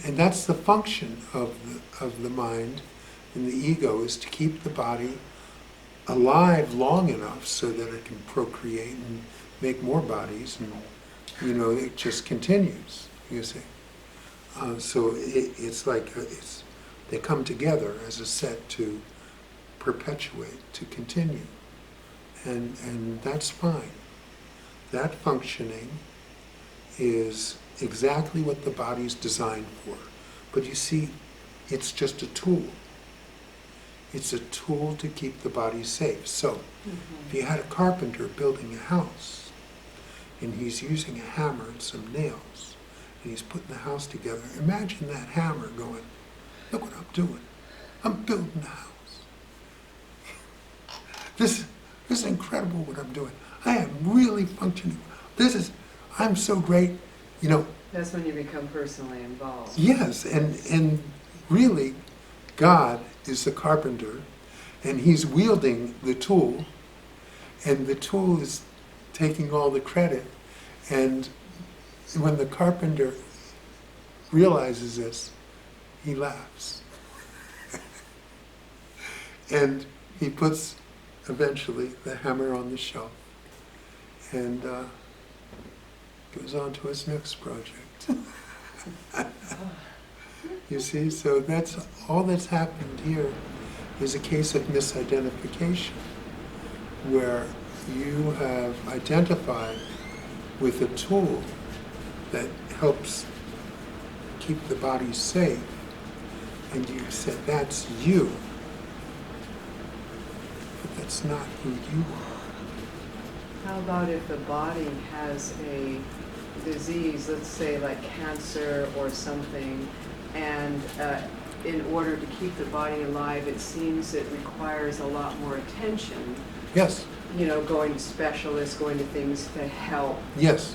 Speaker 1: And that's the function of the mind and the ego, is to keep the body alive long enough so that it can procreate and make more bodies, and it just continues, you see. So it's like they come together as a set to perpetuate, to continue, and that's fine. That functioning is exactly what the body's designed for. But you see, it's just a tool. It's a tool to keep the body safe. So, if you had a carpenter building a house, and he's using a hammer and some nails, and he's putting the house together, imagine that hammer going, look what I'm doing. I'm building the house. This is incredible what I'm doing. I am really functioning. I'm so great,
Speaker 5: That's when you become personally involved.
Speaker 1: Yes, and really, God is the carpenter, and he's wielding the tool, and the tool is taking all the credit. And when the carpenter realizes this, he laughs. And he puts, eventually, the hammer on the shelf, and goes on to his next project. You see, so that's all that's happened here is a case of misidentification, where you have identified with a tool that helps keep the body safe, and you said, that's you. But that's not who you are.
Speaker 5: How about if the body has a disease, let's say like cancer or something, and in order to keep the body alive, it seems it requires a lot more attention.
Speaker 1: Yes.
Speaker 5: Going to specialists, going to things to help.
Speaker 1: Yes.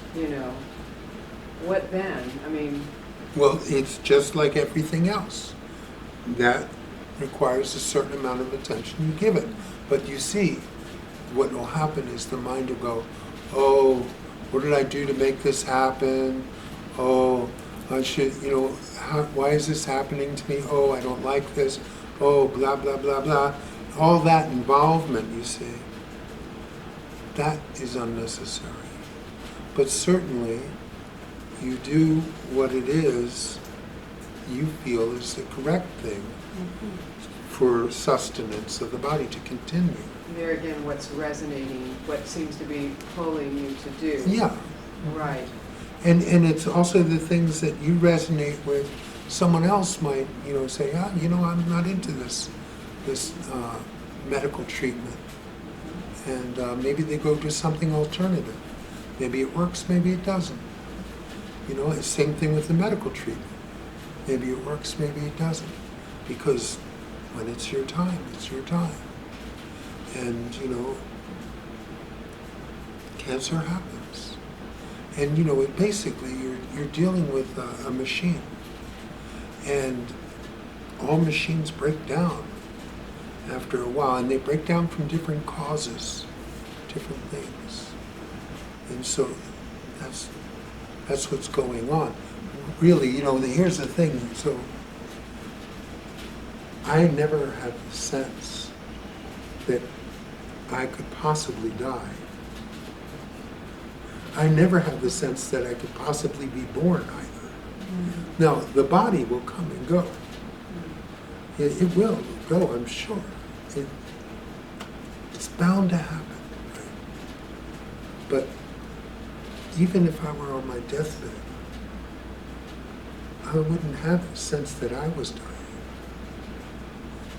Speaker 5: What then? I mean...
Speaker 1: Well, it's just like everything else. That requires a certain amount of attention you give it. But you see, what will happen is the mind will go, oh, what did I do to make this happen? Oh, I should, why is this happening to me? Oh, I don't like this. Oh, blah, blah, blah, blah. All that involvement, you see, that is unnecessary. But certainly, you do what it is you feel is the correct thing for sustenance of the body to continue.
Speaker 5: There again, what's resonating, what seems to be pulling you to do.
Speaker 1: Yeah.
Speaker 5: Right.
Speaker 1: And it's also the things that you resonate with. Someone else might, say, I'm not into this medical treatment. And maybe they go to something alternative. Maybe it works, maybe it doesn't. Same thing with the medical treatment. Maybe it works, maybe it doesn't. Because when it's your time, it's your time. And, cancer happens. And, basically you're dealing with a machine. And all machines break down after a while, and they break down from different causes, different things. And so that's what's going on. Really, here's the thing. So I never had the sense that I could possibly die. I never had the sense that I could possibly be born either. Now, the body will come and go. It will go, I'm sure. It's bound to happen. Right? But even if I were on my deathbed, I wouldn't have the sense that I was dying.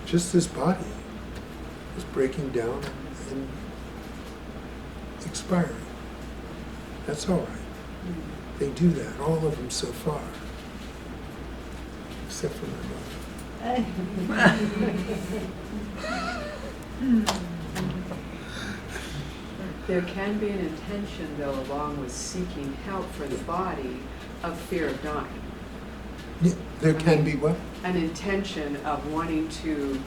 Speaker 1: Just this body was breaking down and expiring. That's all right. They do that, all of them so far. Except for my mother.
Speaker 5: There can be an intention, though, along with seeking help for the body, of fear of dying.
Speaker 1: Yeah, there can be what?
Speaker 5: An intention of wanting to,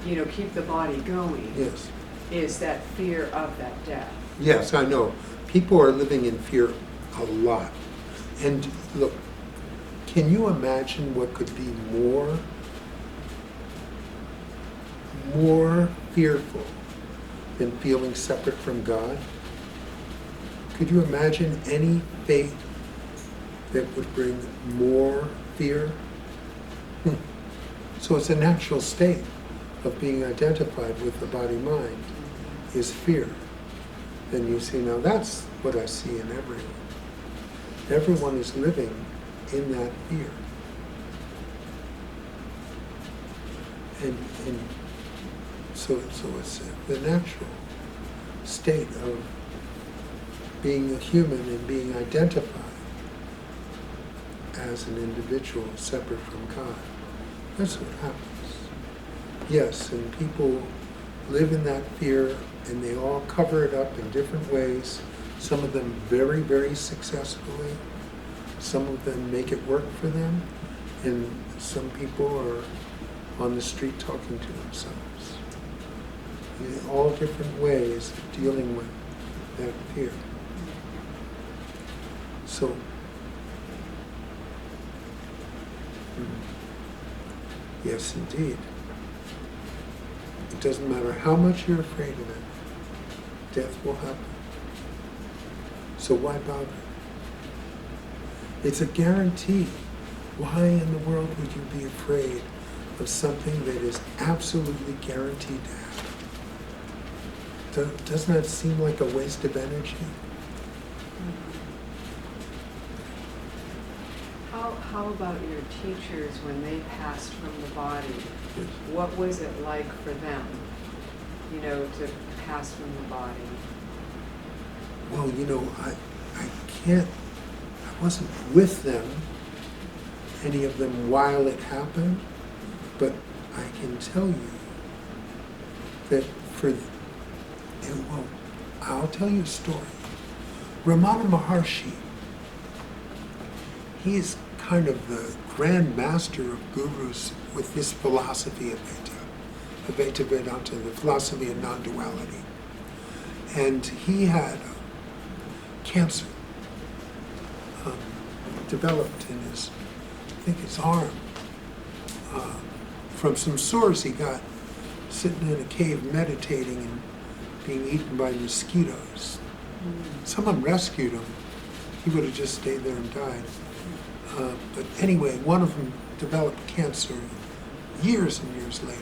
Speaker 5: keep the body going.
Speaker 1: Yes.
Speaker 5: Is that fear of that death.
Speaker 1: Yes, I know. People are living in fear a lot. And look, can you imagine what could be more fearful than feeling separate from God? Could you imagine any fate that would bring more fear? So it's a natural state of being identified with the body-mind is fear. And you see, now that's what I see in everyone. Everyone is living in that fear. And so it's the natural state of being a human and being identified as an individual separate from God. That's what happens. Yes, and people live in that fear and they all cover it up in different ways. Some of them very, very successfully. Some of them make it work for them. And some people are on the street talking to themselves. All different ways of dealing with that fear. So, yes, indeed. It doesn't matter how much you're afraid of it, death will happen. So why bother? It's a guarantee. Why in the world would you be afraid of something that is absolutely guaranteed to happen? Doesn't that seem like a waste of energy?
Speaker 5: How about your teachers when they passed from the body?
Speaker 1: Yes.
Speaker 5: What was it like for them, to pass from the body?
Speaker 1: Well, I wasn't with them, any of them, while it happened, but I can tell you that I'll tell you a story. RamanaMaharshi, he is kind of the grand master of gurus with this philosophy of Advaita Vedanta, the philosophy of non-duality. And he had cancer developed in his arm from some sores he got sitting in a cave meditating and being eaten by mosquitoes. Someone rescued him. He would have just stayed there and died. But anyway, one of them developed cancer years and years later.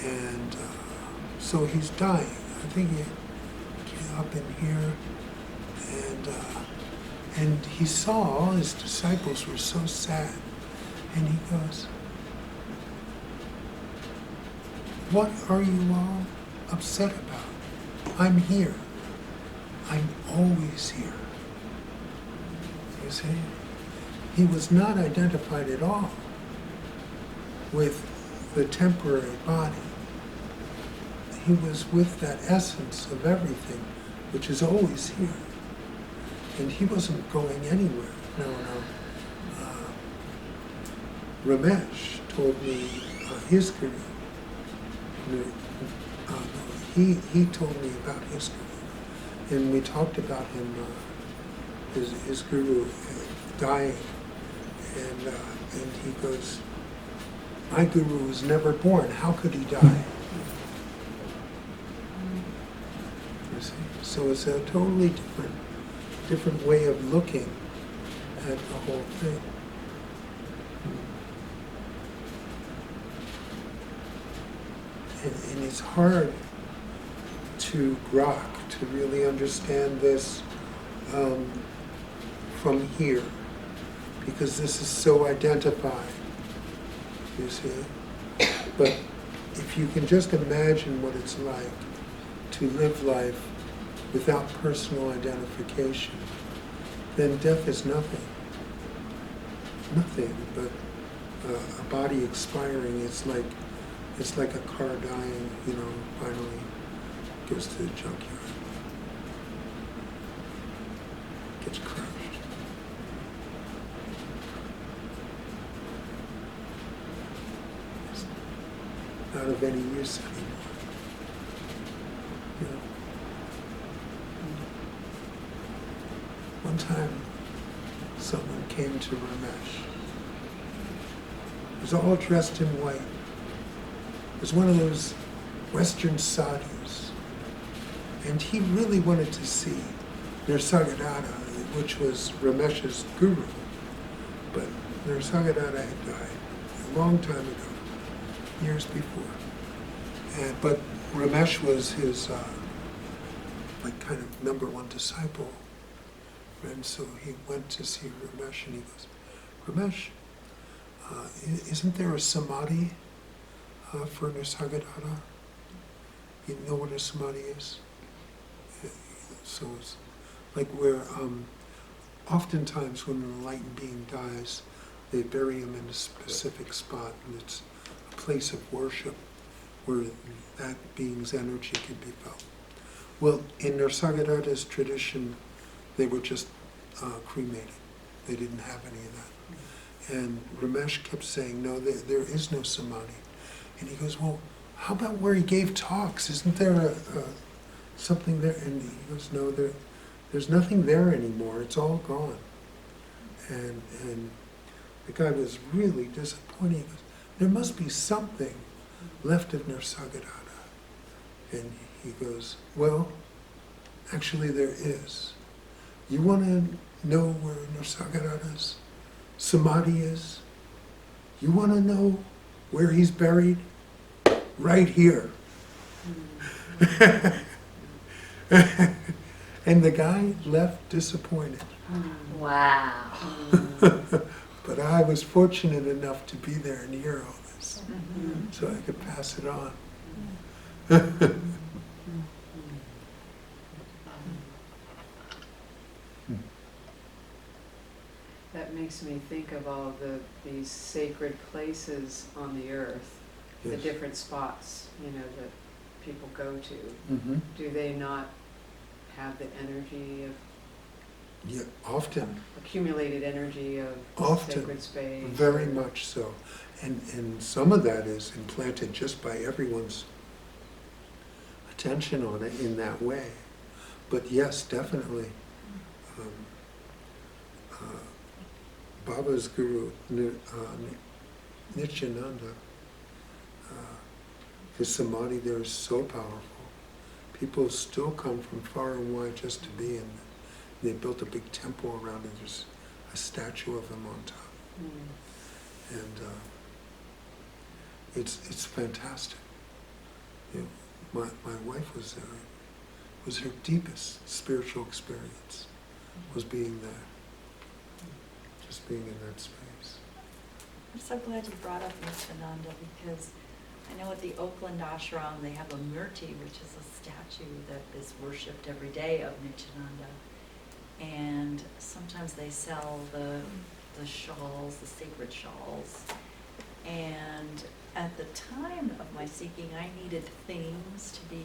Speaker 1: And so he's dying. I think he came up in here, and he saw all his disciples were so sad. And he goes, "What are you all upset about? I'm here. I'm always here." You see? He was not identified at all with the temporary body. He was with that essence of everything, which is always here. And he wasn't going anywhere. No. Ramesh told me his guru. He told me about his guru. And we talked about him, his guru dying. And he goes, "My guru was never born. How could he die?" You see? So it's a totally different different way of looking at the whole thing. And it's hard to grok, to really understand this from here, because this is so identified, you see. But if you can just imagine what it's like to live life without personal identification, then death is nothing. Nothing but a body expiring. It's like a car dying, finally goes to the junkyard. Gets crushed. It's not of any use anymore. One time, someone came to Ramesh. He was all dressed in white. It was one of those Western sadhus. And he really wanted to see Nisargadatta, which was Ramesh's guru. But Nisargadatta had died a long time ago, years before. But Ramesh was his kind of number one disciple. And so he went to see Ramesh, and he goes, Ramesh, isn't there a samadhi for Nisargadatta? You know what a samadhi is? So it's like where oftentimes when an enlightened being dies, they bury him in a specific spot, and it's a place of worship where that being's energy can be felt. Well, in Nisargadatta's tradition, they were just cremated. They didn't have any of that. And Ramesh kept saying, no, there is no samadhi. And he goes, well, how about where he gave talks? Isn't there something there? And he goes, no, there's nothing there anymore. It's all gone. And the guy was really disappointed. He goes, there must be something left of Nisargadatta. And he goes, well, actually there is. You want to know where Nisargadatta's samadhi is? You want to know where he's buried? Right here. And the guy left disappointed.
Speaker 3: Wow.
Speaker 1: But I was fortunate enough to be there and hear all this, so I could pass it on.
Speaker 5: That makes me think of all these sacred places on the earth, the
Speaker 1: Yes.
Speaker 5: different spots, that people go to.
Speaker 1: Mm-hmm.
Speaker 5: Do they not have the energy of
Speaker 1: Yeah, often,
Speaker 5: accumulated energy of
Speaker 1: Often.
Speaker 5: sacred space?
Speaker 1: very much so. And some of that is implanted just by everyone's attention on it in that way. But yes, definitely. Baba's guru, Nityananda, his samadhi there is so powerful. People still come from far and wide just to be in it. They built a big temple around it. There's a statue of him on top. And it's fantastic. My wife was there. It was her deepest spiritual experience, was being there. Just being in that space.
Speaker 2: I'm so glad you brought up Muktananda, because I know at the Oakland ashram they have a murti, which is a statue that is worshipped every day of Nityananda. And sometimes they sell the shawls, the sacred shawls. And at the time of my seeking, I needed things to be,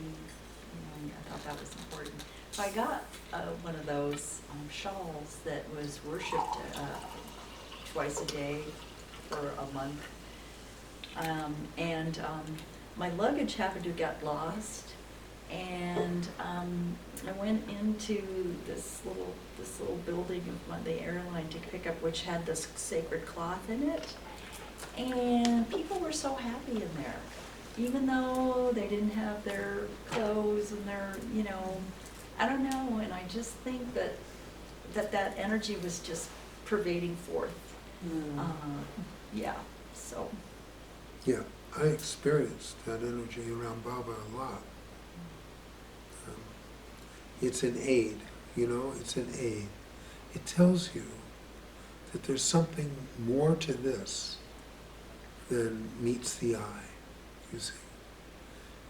Speaker 2: I thought that was important. So I got one of those shawls that was worshipped twice a day for a month. My luggage happened to get lost, and I went into this little building of the airline to pick up, which had this sacred cloth in it, and people were so happy in there, even though they didn't have their clothes and their, I don't know, and I just think that that energy was just pervading forth.
Speaker 5: Mm.
Speaker 2: Yeah, so.
Speaker 1: Yeah, I experienced that energy around Baba a lot. It's an aid, it's an aid. It tells you that there's something more to this than meets the eye, you see.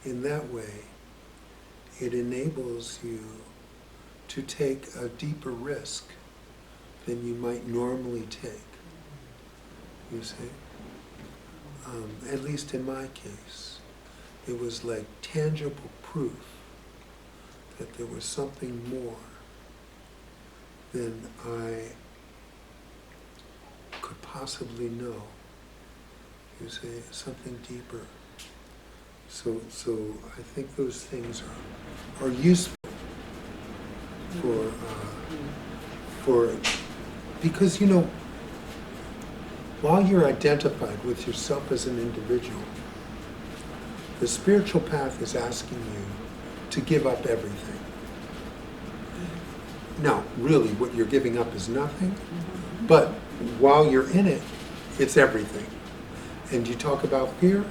Speaker 1: In that way, it enables you to take a deeper risk than you might normally take, you see. At least in my case, it was like tangible proof that there was something more than I could possibly know. You see, something deeper. So I think those things are useful for because while you're identified with yourself as an individual, the spiritual path is asking you to give up everything. Now, really, what you're giving up is nothing, but while you're in it, it's everything. And you talk about fear,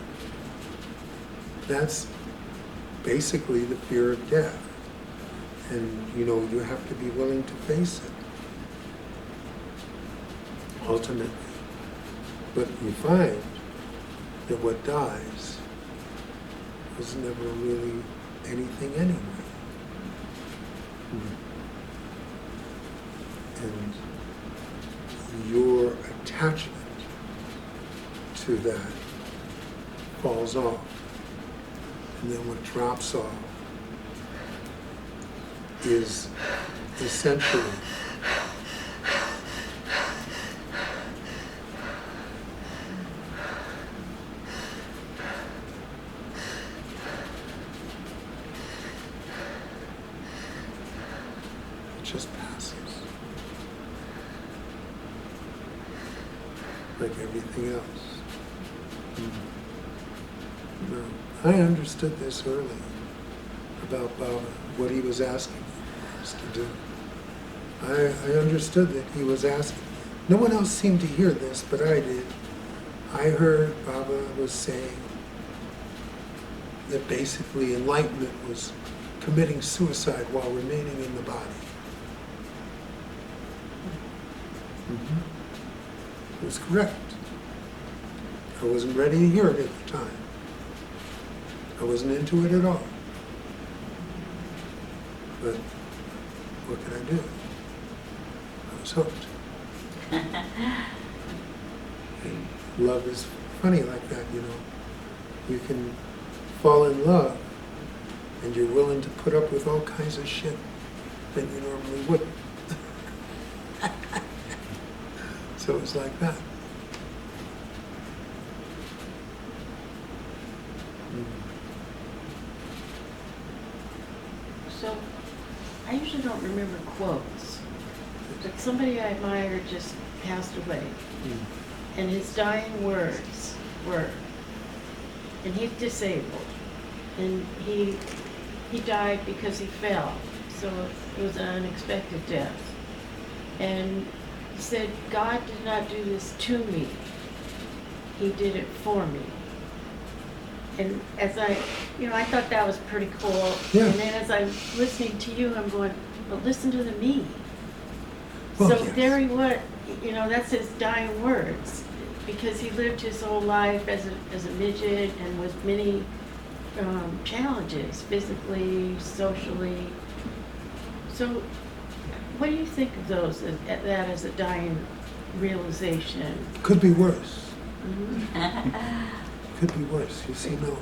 Speaker 1: that's basically the fear of death. And, you have to be willing to face it, ultimately. But you find that what dies was never really anything anyway. And your attachment to that falls off. And then what drops off is essentially it just passes. Like everything else. No, I understood this early about Baba, what he was asking us to do. I understood that he was asking. No one else seemed to hear this, but I did. I heard Baba was saying that basically enlightenment was committing suicide while remaining in the body. It was correct. I wasn't ready to hear it at the time. I wasn't into it at all. But what could I do? I was hooked. And love is funny like that, You can fall in love and you're willing to put up with all kinds of shit that you normally wouldn't. So it's like that.
Speaker 6: So, I usually don't remember quotes, but somebody I admire just passed away, and his dying words were, and he's disabled, and he died because he fell, so it was an unexpected death. And he said, God did not do this to me, he did it for me. And as I thought that was pretty cool.
Speaker 1: Yeah.
Speaker 6: And then as I'm listening to you, I'm going, but listen to the me.
Speaker 1: Well,
Speaker 6: So
Speaker 1: yes.
Speaker 6: there he was, that's his dying words, because he lived his whole life as a midget and with many challenges, physically, socially. So what do you think of those, that as a dying realization?
Speaker 1: Could be worse.
Speaker 6: Mhm.
Speaker 1: Could be worse. You see, no.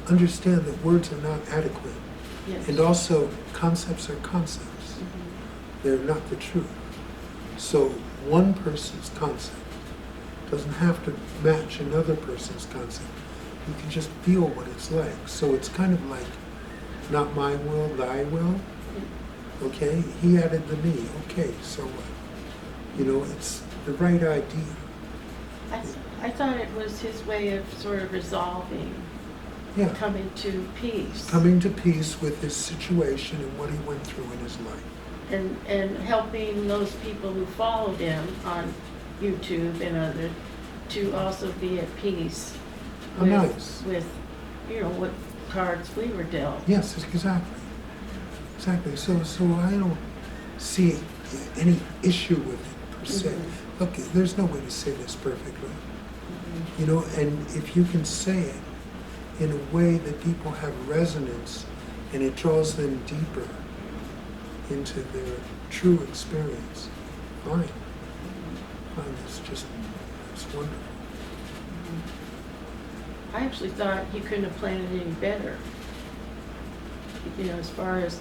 Speaker 1: Understand that words are not adequate.
Speaker 6: Yes.
Speaker 1: And also, concepts are concepts.
Speaker 6: Mhm.
Speaker 1: They're not the truth. So one person's concept doesn't have to match another person's concept. You can just feel what it's like. So it's kind of like, not my will, thy will. Okay? He added the me. Okay, so what? It's the right idea.
Speaker 6: I thought it was his way of sort of resolving,
Speaker 1: Yeah.
Speaker 6: coming to peace.
Speaker 1: Coming to peace with his situation and what he went through in his life.
Speaker 6: and helping those people who followed him on YouTube and other to also be at peace
Speaker 1: Oh, nice.
Speaker 6: with, you know, what cards we were dealt.
Speaker 1: Yes, exactly. Exactly. So I don't see any issue with it per se.
Speaker 6: Mhm.
Speaker 1: Look, there's no way to say this perfectly. You know, and if you can say it in a way that people have resonance and it draws them deeper into their true experience, fine. Fine, it's wonderful.
Speaker 6: I actually thought he couldn't have planned it any better. You know, as far as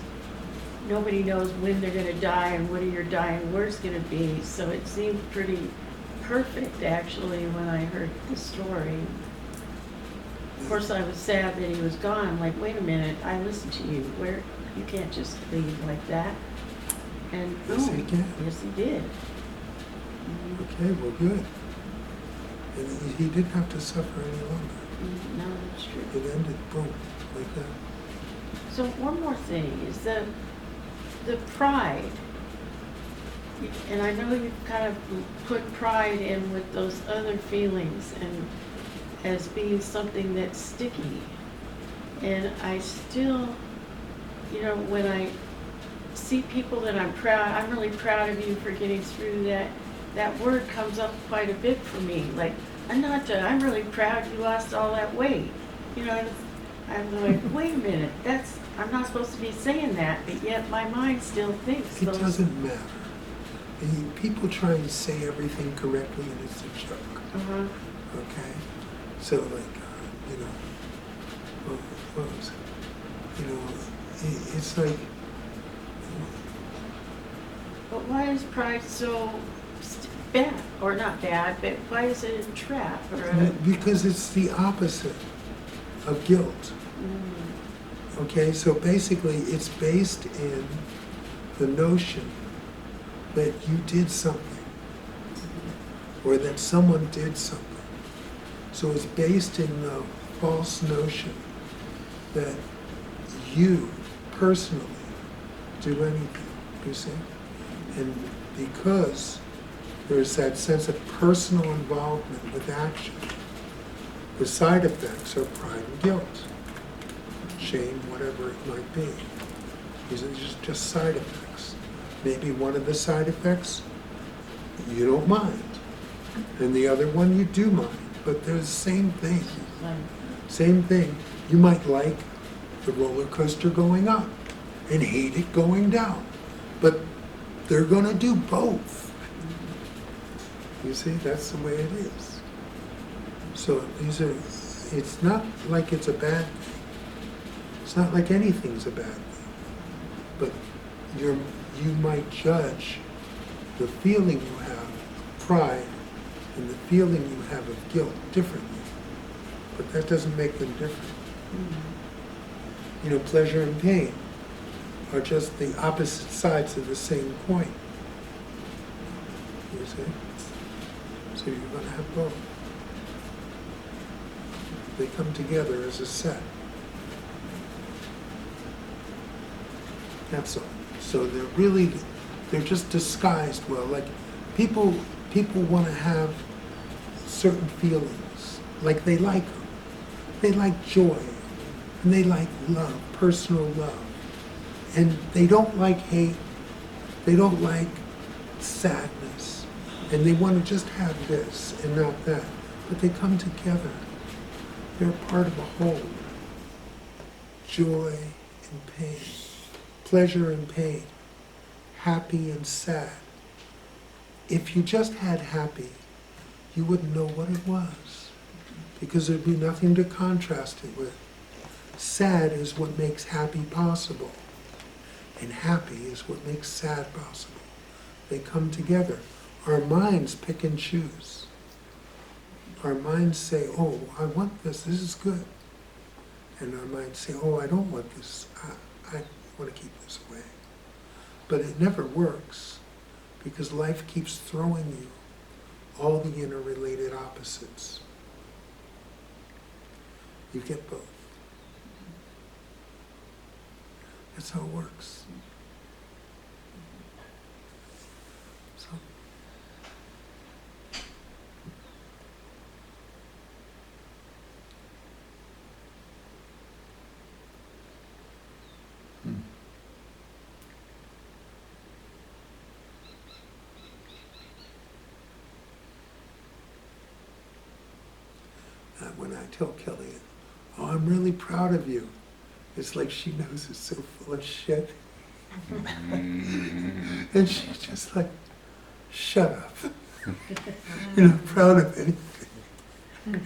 Speaker 6: nobody knows when they're gonna die and what are your dying words gonna be, so it seemed pretty perfect actually when I heard the story. Of course, I was sad that he was gone. I'm like, wait a minute, I listened to you. Where you can't just leave like that. And
Speaker 1: Yes, he
Speaker 6: boom,
Speaker 1: can.
Speaker 6: yes, he did.
Speaker 1: Okay, well, good. And he didn't have to suffer any longer.
Speaker 6: No, that's true.
Speaker 1: It ended, boom, like that.
Speaker 6: So one more thing is the pride. And I know you've kind of put pride in with those other feelings and as being something that's sticky. And I still, you know, when I see people that I'm really proud of you for getting through that. That word comes up quite a bit for me. Like, Ananta, I'm really proud you lost all that weight. You know, I'm like, wait a minute, I'm not supposed to be saying that, but yet my mind still thinks
Speaker 1: It
Speaker 6: those.
Speaker 1: doesn't matter. People try and say everything correctly and it's a joke.
Speaker 6: Uh-huh.
Speaker 1: Okay? So like, you know, what was it? You know, it's like,
Speaker 6: But why is pride so bad, or not bad, but why is it a trap or a?
Speaker 1: because it's the opposite of guilt. Okay, so basically it's based in the notion that you did something or that someone did something. So it's based in the false notion that you personally do anything, you see? And because there's that sense of personal involvement with action, the side effects are pride and guilt, shame, whatever it might be. These are just side effects. Maybe one of the side effects you don't mind, and the other one you do mind, but they're the same thing. Same thing. You might like the roller coaster going up and hate it going down, but they're going to do both. You see, that's the way it is. So it's not like it's a bad thing. It's not like anything's a bad thing. But you might judge the feeling you have of pride and the feeling you have of guilt differently. But that doesn't make them different. You know, pleasure and pain are just the opposite sides of the same coin. You see? So you're going to have both. They come together as a set. That's all. So they're just disguised well. Like people want to have certain feelings, like they like them. They like joy, and they like love, personal love. And they don't like hate, they don't like sadness, and they want to just have this and not that. But they come together. They're part of a whole. Joy and pain, pleasure and pain, happy and sad. If you just had happy, you wouldn't know what it was, because there'd be nothing to contrast it with. Sad is what makes happy possible, and happy is what makes sad possible. They come together. Our minds pick and choose. Our minds say, oh, I want this is good. And our minds say, oh, I don't want this, I want to keep this away. But it never works, because life keeps throwing you all the interrelated opposites. You get both. That's how it works. when I tell Kelly, oh, I'm really proud of you. It's like she knows it's so full of shit. And she's just like, shut up. You're not proud of anything.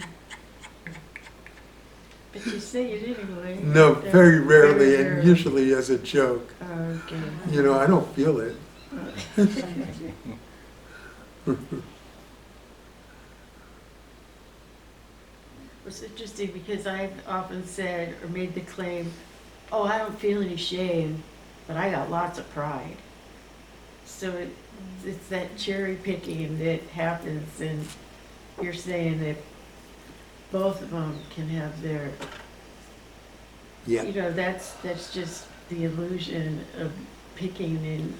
Speaker 6: But you say it anyway.
Speaker 1: No, very rarely,
Speaker 6: Very
Speaker 1: and
Speaker 6: rarely.
Speaker 1: usually as a joke.
Speaker 6: Okay.
Speaker 1: You know, I don't feel it.
Speaker 6: It's interesting because I've often said or made the claim, oh, I don't feel any shame, but I got lots of pride. So it's that cherry picking that happens, and you're saying that both of them can have their,
Speaker 1: Yeah.
Speaker 6: you know, that's just the illusion of picking and,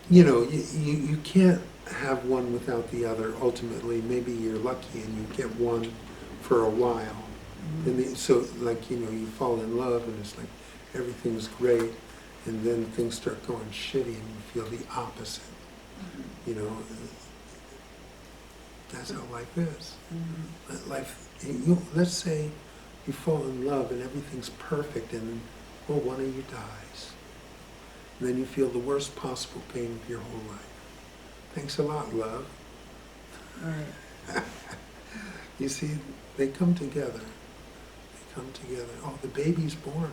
Speaker 1: You know, you can't have one without the other. Ultimately, maybe you're lucky and you get one for a while. And so, like, you know, you fall in love and it's like everything's great, and then things start going shitty and you feel the opposite. You know, that's how life is. Life, let's say you fall in love and everything's perfect, and well, one of you dies. And then you feel the worst possible pain of your whole life. Thanks a lot, love.
Speaker 6: right.
Speaker 1: You see, they come together. They come together. Oh, the baby's born.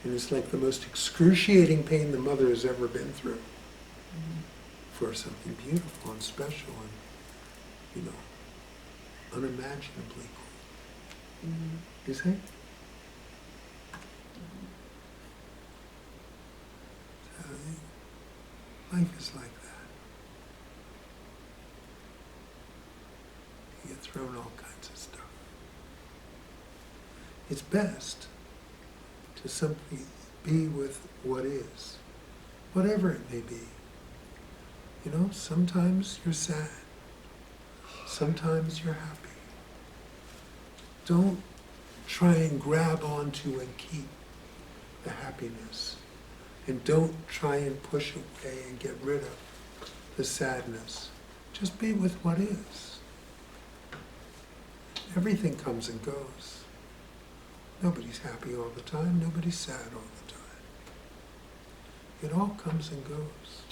Speaker 1: And it's like the most excruciating pain the mother has ever been through for something beautiful and special and, you know, unimaginably cool. You see? Life is like that. You get thrown all kinds of stuff. It's best to simply be with what is, whatever it may be. You know, sometimes you're sad, sometimes you're happy. Don't try and grab onto and keep the happiness. And don't try and push away and get rid of the sadness. Just be with what is. Everything comes and goes. Nobody's happy all the time. Nobody's sad all the time. It all comes and goes.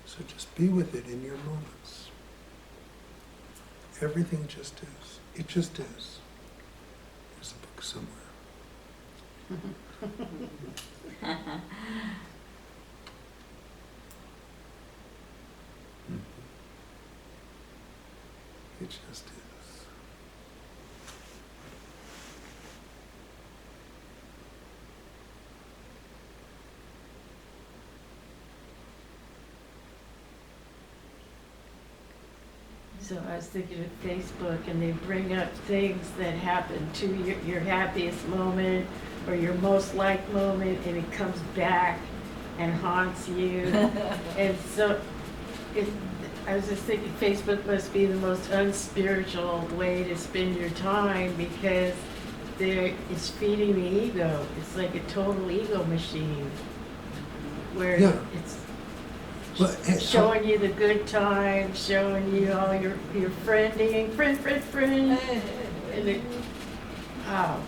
Speaker 1: So just be with it in your moments. Everything just is. It just is. There's a book somewhere. It just is.
Speaker 6: So I was thinking of Facebook, and they bring up things that happen to your happiest moment or your most liked moment, and it comes back and haunts you. And so I was just thinking Facebook must be the most unspiritual way to spend your time, because it's feeding the ego. It's like a total ego machine where
Speaker 1: Yeah.
Speaker 6: it's
Speaker 1: Well,
Speaker 6: showing you the good times, showing you all your friending, friend. And it, wow.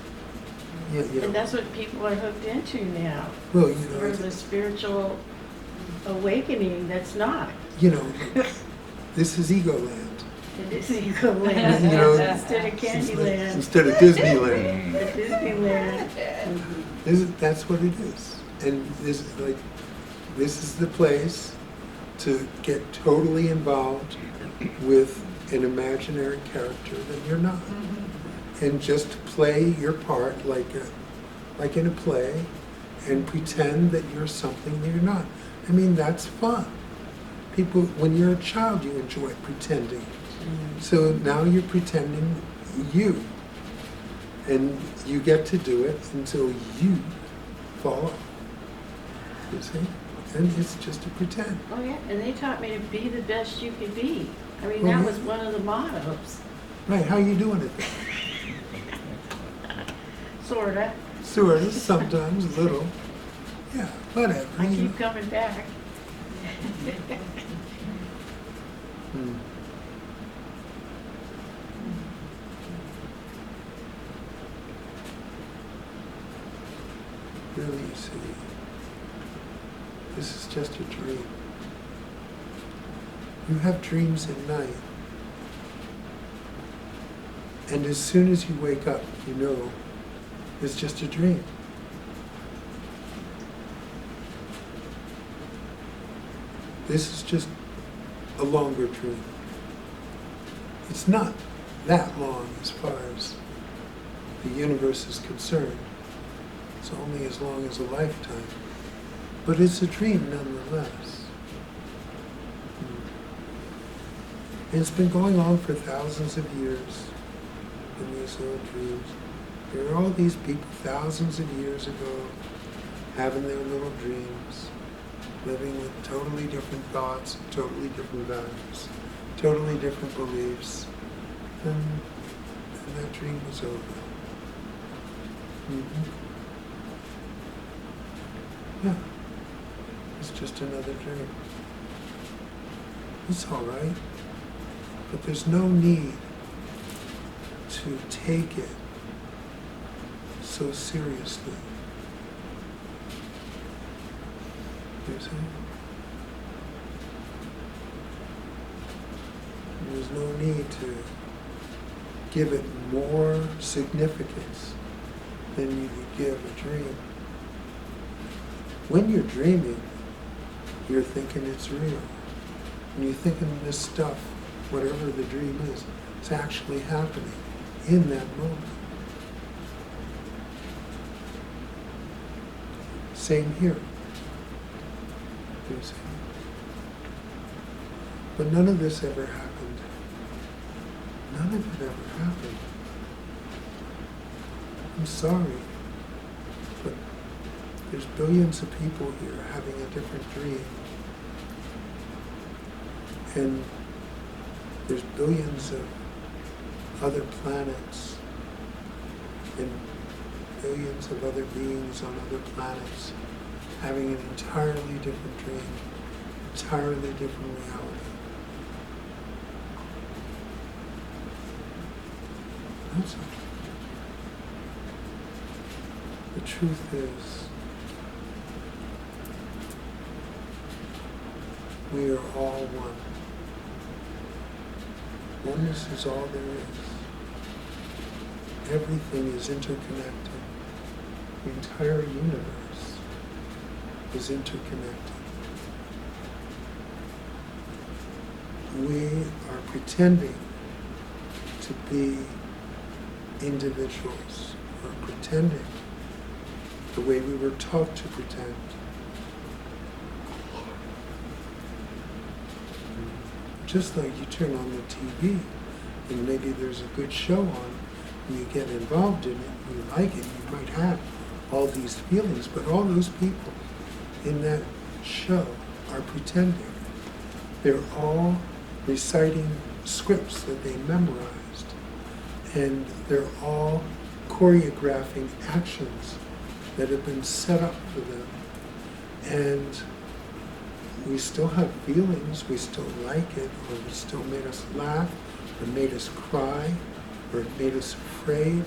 Speaker 1: yeah.
Speaker 6: And that's what people are hooked into now.
Speaker 1: Well, you
Speaker 6: Sort
Speaker 1: know,
Speaker 6: of a spiritual awakening that's not.
Speaker 1: you know, this is ego land.
Speaker 6: It is ego land.
Speaker 1: You know,
Speaker 6: Instead of Candyland.
Speaker 1: Instead of Disneyland.
Speaker 6: At Disneyland.
Speaker 1: That's what it is. And this is the place to get totally involved with an imaginary character that you're not. And just play your part like in a play, and pretend that you're something that you're not. I mean, that's fun. People, when you're a child, you enjoy pretending. So now you're pretending you. And you get to do it until you fall off. You see? And it's just to pretend.
Speaker 6: Oh yeah, and they taught me to be the best you could be. I mean,
Speaker 1: Well,
Speaker 6: that
Speaker 1: yeah.
Speaker 6: was one of the mottos.
Speaker 1: Right, how you doing it then?
Speaker 6: Sorta.
Speaker 1: Sort of, sometimes, a little. Yeah, whatever.
Speaker 6: I
Speaker 1: you
Speaker 6: keep
Speaker 1: know.
Speaker 6: coming back.
Speaker 1: This is just a dream. You have dreams at night. And as soon as you wake up, you know it's just a dream. This is just a longer dream. It's not that long as far as the universe is concerned. It's only as long as a lifetime. But it's a dream nonetheless. And it's been going on for thousands of years in these little dreams. There are all these people thousands of years ago having their little dreams, living with totally different thoughts, totally different values, totally different beliefs. And that dream was over. Yeah, it's just another dream. It's all right, but there's no need to take it so seriously. You see? There's no need to give it more significance than you would give a dream. When you're dreaming, you're thinking it's real. And you're thinking this stuff, whatever the dream is, it's actually happening in that moment. Same here. You see? But none of this ever happened. None of it ever happened. I'm sorry, but there's billions of people here having a different dream. And there's billions of other planets and billions of other beings on other planets having an entirely different dream, entirely different reality. That's all. The truth is, we are all one. Oneness is all there is. Everything is interconnected. The entire universe is interconnected. We are pretending to be individuals, or pretending the way we were taught to pretend. Just like you turn on the TV and maybe there's a good show on and you get involved in it and you like it, you might have all these feelings, but all those people in that show are pretending. They're all reciting scripts that they memorized, and they're all choreographing actions that have been set up for them. And we still have feelings, we still like it, or it still made us laugh, or made us cry, or it made us afraid.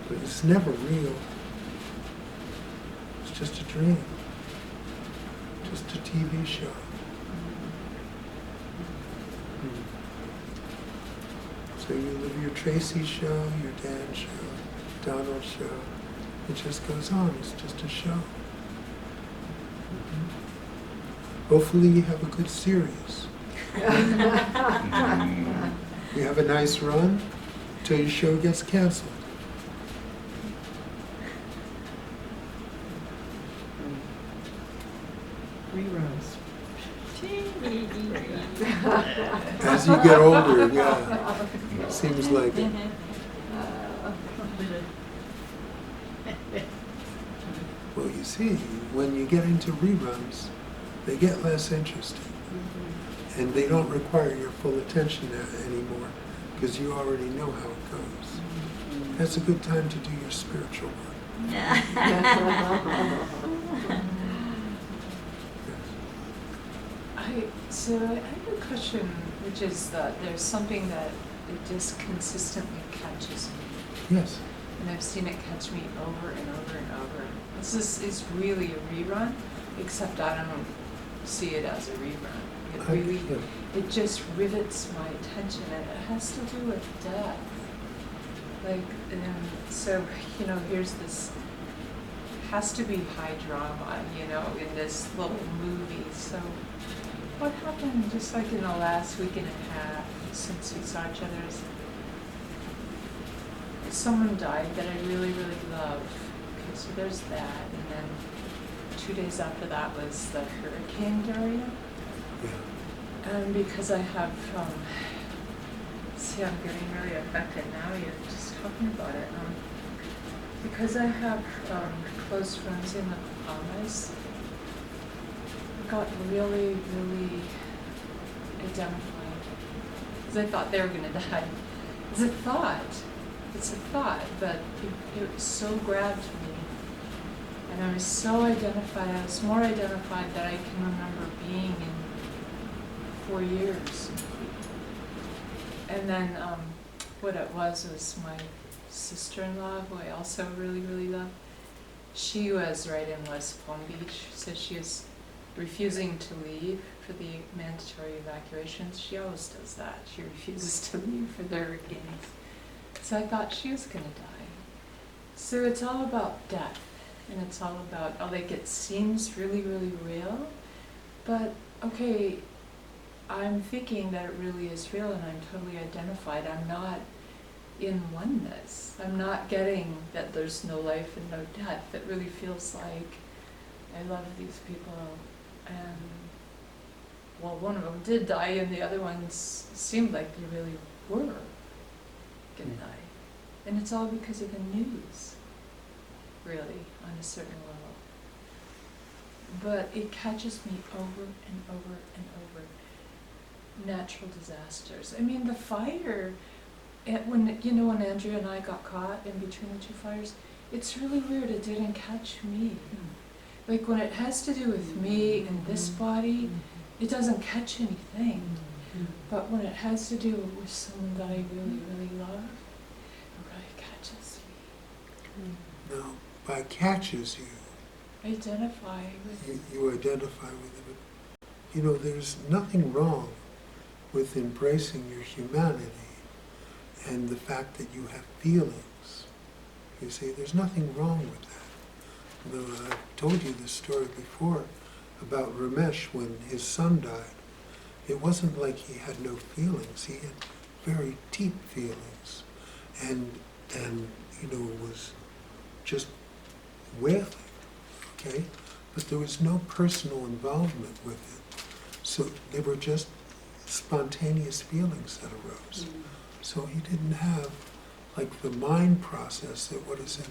Speaker 1: But it's never real. It's just a dream. Just a TV show. So you live your Tracy show, your Dan show, Donald show. It just goes on. It's just a show. Hopefully you have a good series. You have a nice run till your show gets canceled.
Speaker 6: Reruns.
Speaker 1: As you get older, yeah, seems like it. Well, you see, when you get into reruns, they get less interesting. And they don't require your full attention anymore, because you already know how it goes. That's a good time to do your spiritual work.
Speaker 7: So I have a question, which is that there's something that it just consistently catches me.
Speaker 1: Yes.
Speaker 7: And I've seen it catch me over and over and over. This is really a rerun, except I don't see it as a rerun. It really, it just rivets my attention, and it has to do with death. Like, so, you know, here's this, has to be high drama, you know, in this little movie. So what happened just like in the last week and a half since we saw each other is someone died that I really, really loved. Okay, so there's that. And then 2 days after that was the Hurricane Dorian.
Speaker 1: Yeah.
Speaker 7: And because I have, see, I'm getting really affected now, you're just talking about it. Because I have close friends in the Bahamas, I got really, really identified. Because I thought they were going to die. It's a thought, but it so grabbed me. And I was so identified, I was more identified that I can remember being in 4 years. And then what it was my sister-in-law, who I also really, really love. She was right in West Palm Beach, so she was refusing to leave for the mandatory evacuations. She always does that. She refuses to leave for the hurricanes. So I thought she was going to die. So it's all about death, and it's all about, like, it seems really, really real, but okay, I'm thinking that it really is real, and I'm totally identified. I'm not in oneness. I'm not getting that there's no life and no death. It really feels like I love these people, and well, one of them did die, and the other ones seemed like they really were gonna die. And it's all because of the news, really, on a certain level. But it catches me over and over and over. Natural disasters. I mean, the fire, when Andrea and I got caught in between the two fires, it's really weird, it didn't catch me. Like, when it has to do with me and this body, it doesn't catch anything. But when it has to do with someone that I really, really love, it really catches me.
Speaker 1: Now, by catches you,
Speaker 7: Identify with
Speaker 1: you identify with it. You know, there's nothing wrong with embracing your humanity and the fact that you have feelings. You see, there's nothing wrong with that. You know, I've told you this story before about Ramesh when his son died. It wasn't like he had no feelings. He had very deep feelings, and was just wailing. Okay, but there was no personal involvement with it. So they were just spontaneous feelings that arose. So he didn't have like the mind process that would have said,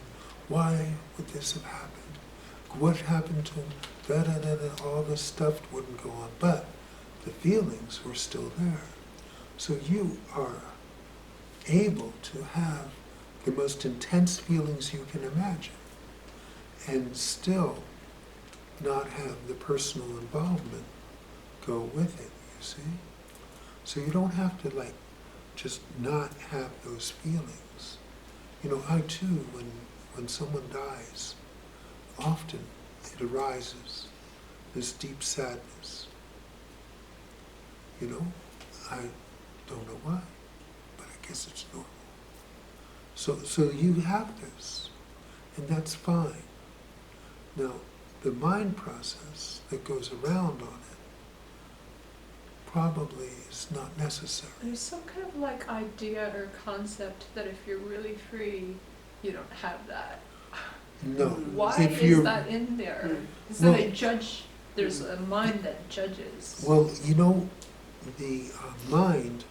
Speaker 1: why would this have happened? What happened to him? All this stuff wouldn't go on. But the feelings were still there. So you are able to have the most intense feelings you can imagine and still not have the personal involvement go with it, you see? So you don't have to just not have those feelings. You know, I too, when someone dies, often it arises, this deep sadness. You know, I don't know why, but I guess it's normal. So you have this, and that's fine. Now, the mind process that goes around on it probably is not necessary.
Speaker 7: There's some kind of idea or concept that if you're really free, you don't have that.
Speaker 1: No.
Speaker 7: Why is that in there? Is that a judge? There's a mind that judges.
Speaker 1: Well, you know, the mind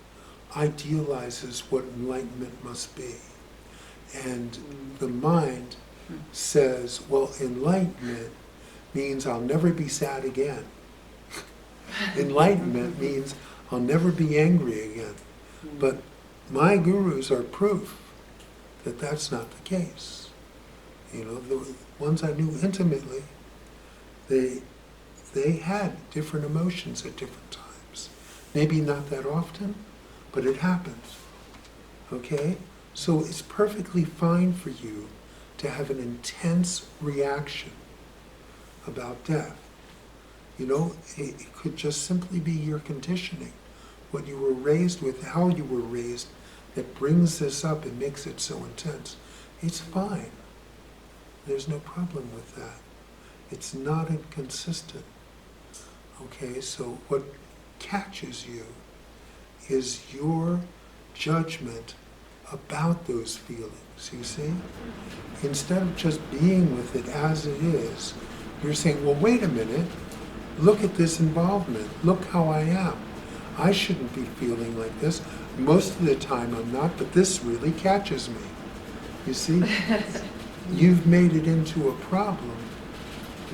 Speaker 1: idealizes what enlightenment must be. And the mind says, well, enlightenment means I'll never be sad again. Enlightenment means I'll never be angry again. But my gurus are proof that that's not the case. You know, the ones I knew intimately, they had different emotions at different times. Maybe not that often, but it happens. Okay? So it's perfectly fine for you to have an intense reaction about death. You know, it could just simply be your conditioning, what you were raised with, how you were raised, that brings this up and makes it so intense. It's fine. There's no problem with that. It's not inconsistent. Okay, so what catches you is your judgment about those feelings, you see? Instead of just being with it as it is, you're saying, well, wait a minute, look at this involvement, look how I am. I shouldn't be feeling like this. Most of the time I'm not, but this really catches me. You see? You've made it into a problem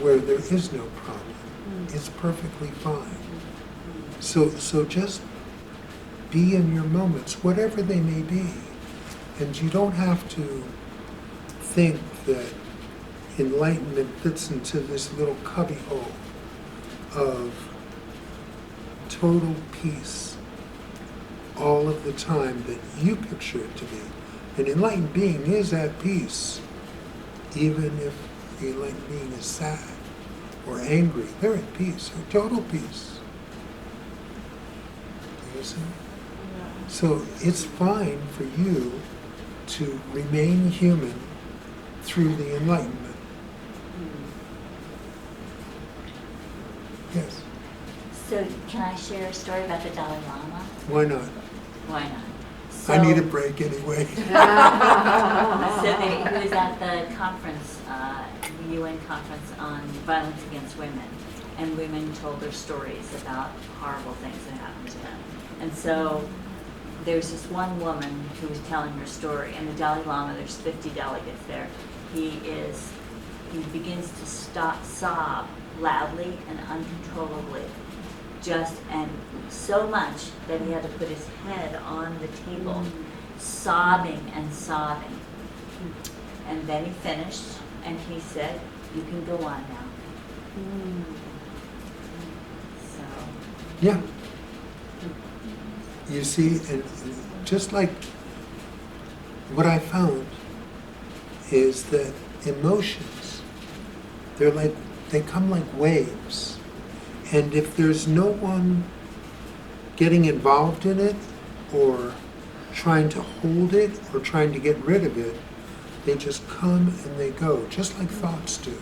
Speaker 1: where there is no problem. It's perfectly fine. So just be in your moments, whatever they may be. And you don't have to think that enlightenment fits into this little cubbyhole of total peace all of the time that you picture it to be. An enlightened being is at peace, even if the enlightened being is sad or angry. They're at peace, they're total peace. You see? So it's fine for you to remain human through the enlightenment. Yes.
Speaker 3: So can I share a story about the Dalai Lama?
Speaker 1: Why not?
Speaker 3: Why not?
Speaker 1: I need a break anyway.
Speaker 3: So he was at the conference, the UN conference on violence against women, and women told their stories about horrible things that happened to them. And so there's this one woman who was telling her story, and the Dalai Lama, there's 50 delegates there, he begins to sob loudly and uncontrollably, and so much that he had to put his head on the table, sobbing and sobbing. And then he finished, and he said, "You can go on now." So.
Speaker 1: Yeah. You see, and just like what I found is that emotions, they come like waves. And if there's no one getting involved in it or trying to hold it or trying to get rid of it, they just come and they go, just like thoughts do.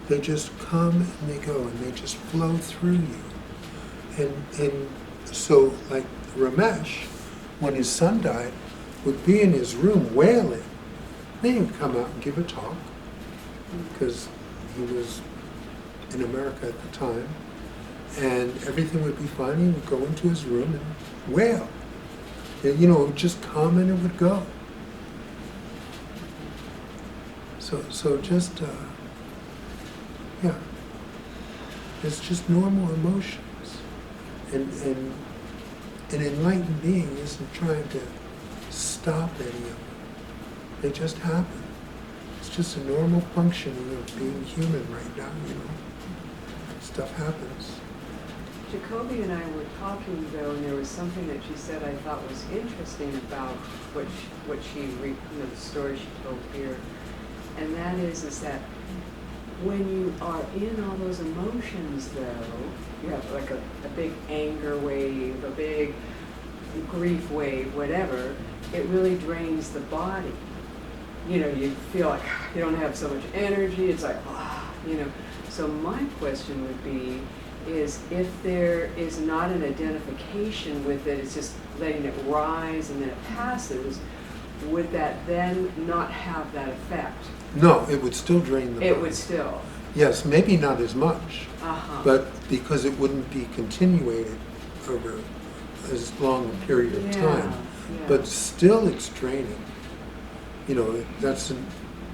Speaker 1: They just come and they go and they just flow through you. And so like Ramesh, when his son died, would be in his room wailing. Then he would come out and give a talk, because he was in America at the time, and everything would be fine. He would go into his room and wail. And, it would just come and it would go. So just, yeah, it's just normal emotions. And an enlightened being isn't trying to stop any of them. They just happen. It's just a normal functioning of being human right now, Stuff happens.
Speaker 5: Jacoby and I were talking though, and there was something that she said I thought was interesting about what she the story she told here, and that is that when you are in all those emotions though, you have like a big anger wave, a big grief wave, whatever, it really drains the body. You feel like you don't have so much energy, it's like, So my question would be, is if there is not an identification with it, it's just letting it rise and then it passes, would that then not have that effect?
Speaker 1: No, it would still drain the body.
Speaker 5: It would still?
Speaker 1: Yes, maybe not as much,
Speaker 5: but
Speaker 1: because it wouldn't be continuated over as long a period of time.
Speaker 5: Yeah.
Speaker 1: But still it's draining. That's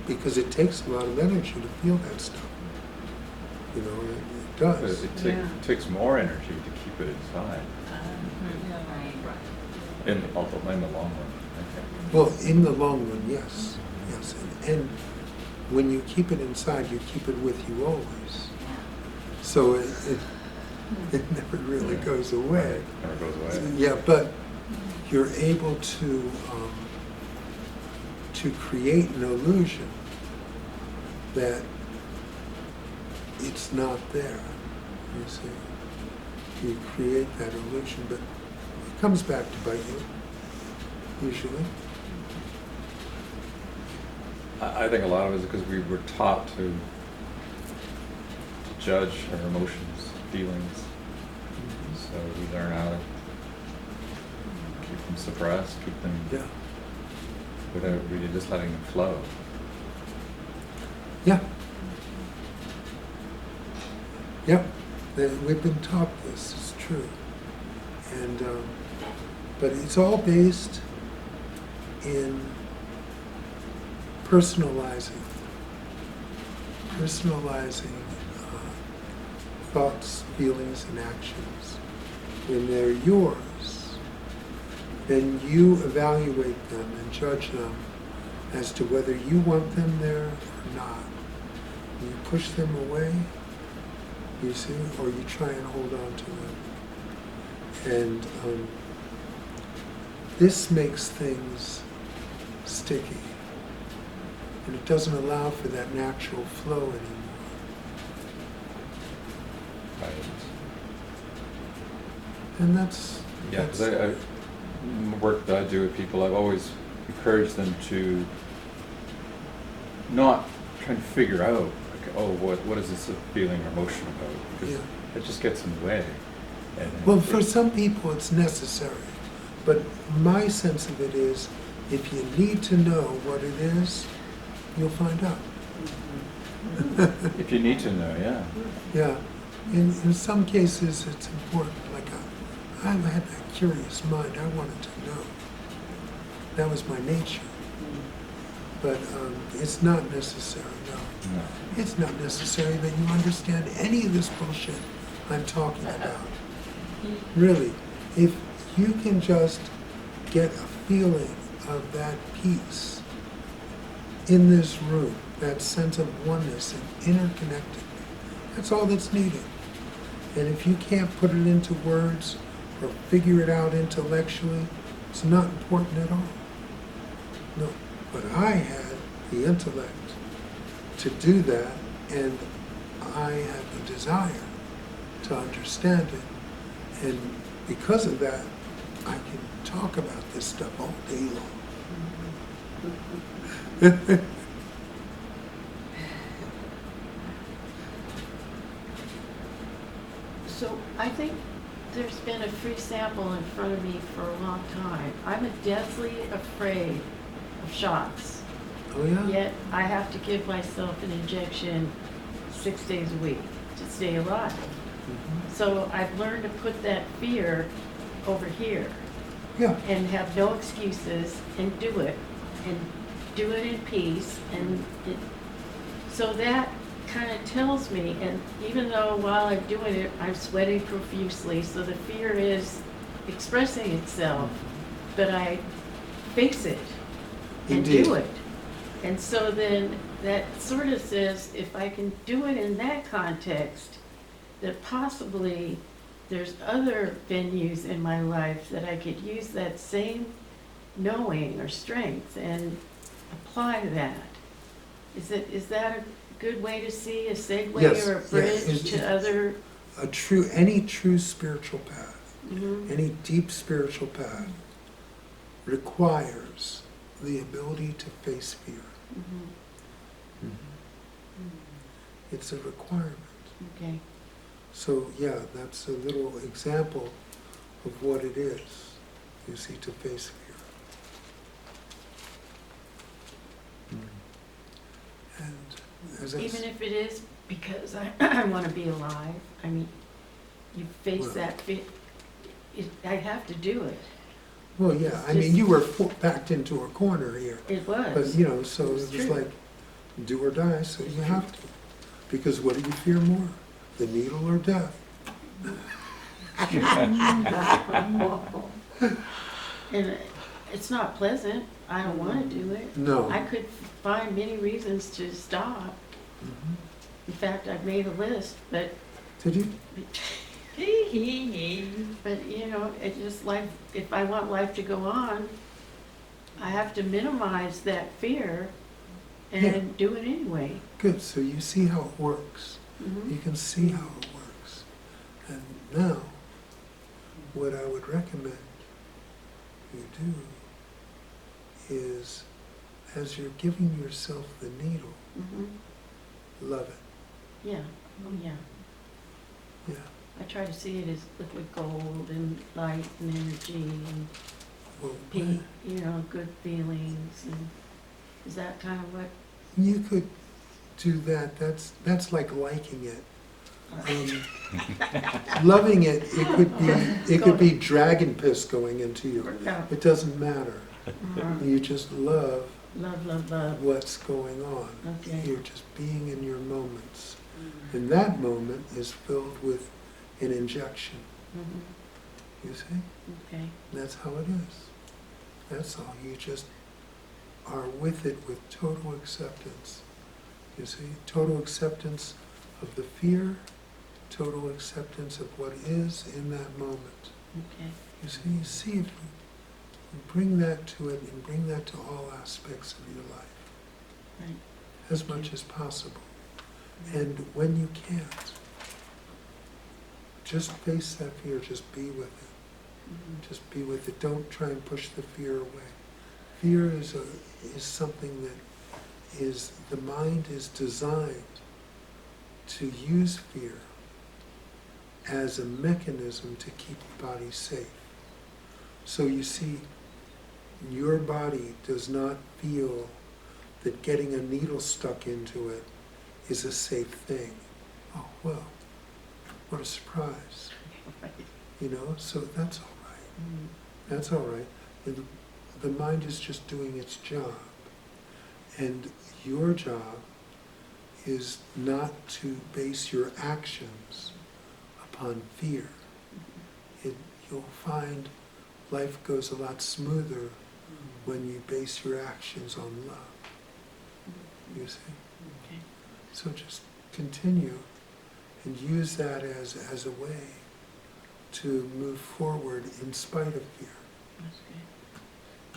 Speaker 1: because it takes a lot of energy to feel that stuff. It does.
Speaker 4: It takes more energy to keep it inside. In the long run, I think.
Speaker 1: Well, in the long run, yes. And when you keep it inside, you keep it with you always. So it never really goes away.
Speaker 4: Never goes away.
Speaker 1: So, but you're able to create an illusion that it's not there, you see. You create that illusion, but it comes back to bite you, usually.
Speaker 4: I think a lot of it is because we were taught to judge our emotions, feelings. So we learn how to keep them suppressed, keep them
Speaker 1: Yeah.
Speaker 4: without really just letting them flow.
Speaker 1: Yeah. Yep. We've been taught this, it's true. And, but it's all based in personalizing thoughts, feelings, and actions. When they're yours, then you evaluate them and judge them as to whether you want them there or not. You push them away, you see, or you try and hold on to them. And this makes things sticky. And it doesn't allow for that natural flow anymore.
Speaker 4: Right.
Speaker 1: And that's...
Speaker 4: Yeah, because I work that I do with people, I've always encouraged them to not try and figure out, like, oh, what is this feeling or emotion about? Because it just gets in the way. And
Speaker 1: Well, for some people it's necessary. But my sense of it is, if you need to know what it is, you'll find out.
Speaker 4: if you need to know, yeah.
Speaker 1: Yeah. In some cases it's important. Like I had that curious mind. I wanted to know. That was my nature. But it's not necessary, no.
Speaker 4: No.
Speaker 1: It's not necessary that you understand any of this bullshit I'm talking about. Really. If you can just get a feeling of that peace in this room, that sense of oneness and interconnectedness, that's all that's needed. And if you can't put it into words or figure it out intellectually, it's not important at all. No. But I had the intellect to do that, and I had the desire to understand it. And because of that, I can talk about this stuff all day long.
Speaker 6: So I think there's been a free sample in front of me for a long time. I'm deathly afraid of shots.
Speaker 1: Oh yeah?
Speaker 6: Yet I have to give myself an injection 6 days a week to stay alive. So I've learned to put that fear over here
Speaker 1: Yeah.
Speaker 6: and have no excuses and do it in peace. And so that kind of tells me, and even though while I'm doing it, I'm sweating profusely, so the fear is expressing itself, but I face it and
Speaker 1: Indeed.
Speaker 6: do it. And so then that sort of says, if I can do it in that context, that possibly there's other venues in my life that I could use that same knowing or strength and apply that. Is that a good way to see a segue
Speaker 1: Yes,
Speaker 6: or a
Speaker 1: yeah,
Speaker 6: bridge to other?
Speaker 1: Any true spiritual path,
Speaker 6: Mhm.
Speaker 1: any deep spiritual path requires the ability to face fear.
Speaker 6: Mhm.
Speaker 1: It's a requirement.
Speaker 6: Okay.
Speaker 1: So yeah, that's a little example of what it is, you see, to face fear. And as I
Speaker 6: Even if it is because I want to be alive, I mean, you face
Speaker 1: Well.
Speaker 6: that fear, I have to do it.
Speaker 1: well, yeah, I mean, you were backed into a corner here.
Speaker 6: It was.
Speaker 1: But, you know, so
Speaker 6: It's
Speaker 1: it was
Speaker 6: true.
Speaker 1: like, do or die, so you have to. Because what do you fear more, the needle or death?
Speaker 6: And it's not pleasant. I don't want to do it.
Speaker 1: No.
Speaker 6: I could find many reasons to stop.
Speaker 1: Mhm.
Speaker 6: In fact, I've made a list, but
Speaker 1: Did you?
Speaker 6: but you know, it just life. If I want life to go on, I have to minimize that fear and do it anyway.
Speaker 1: Good, so you see how it works.
Speaker 6: Mhm.
Speaker 1: You can see how it works. And now, what I would recommend you do is, as you're giving yourself the needle,
Speaker 6: Mhm.
Speaker 1: love it.
Speaker 6: Yeah, oh yeah.
Speaker 1: Yeah.
Speaker 6: I try to see it as liquid gold and light and energy and
Speaker 1: Well,
Speaker 6: peace, you know, good feelings, and is that kind of what?
Speaker 1: you could do that. That's like liking it. Loving it, it could be dragon piss going into you.
Speaker 6: No.
Speaker 1: It doesn't matter.
Speaker 6: Uh-huh.
Speaker 1: You just love
Speaker 6: Love, love, love.
Speaker 1: what's going on.
Speaker 6: Okay.
Speaker 1: You're just being in your moments. And that moment is filled with an injection.
Speaker 6: Mhm.
Speaker 1: You see?
Speaker 6: Okay.
Speaker 1: That's how it is. That's all. You just are with it with total acceptance. You see? Total acceptance of the fear, total acceptance of what is in that moment.
Speaker 6: Okay.
Speaker 1: You see if you bring that to it and bring that to all aspects of your life
Speaker 6: Right.
Speaker 1: as much as possible. And when you can't, just face that fear, just be with it.
Speaker 6: Mhm.
Speaker 1: Just be with it. Don't try and push the fear away. Fear is something that the mind is designed to use fear as a mechanism to keep the body safe. So you see, your body does not feel that getting a needle stuck into it is a safe thing. Oh, well, what a surprise.
Speaker 6: Right.
Speaker 1: You know, so that's all right.
Speaker 6: Mhm.
Speaker 1: That's all right. The mind is just doing its job. And your job is not to base your actions upon fear. You'll find life goes a lot smoother when you base your actions on love. You see?
Speaker 6: Okay.
Speaker 1: So just continue and use that as a way to move forward in spite of fear.
Speaker 6: That's good.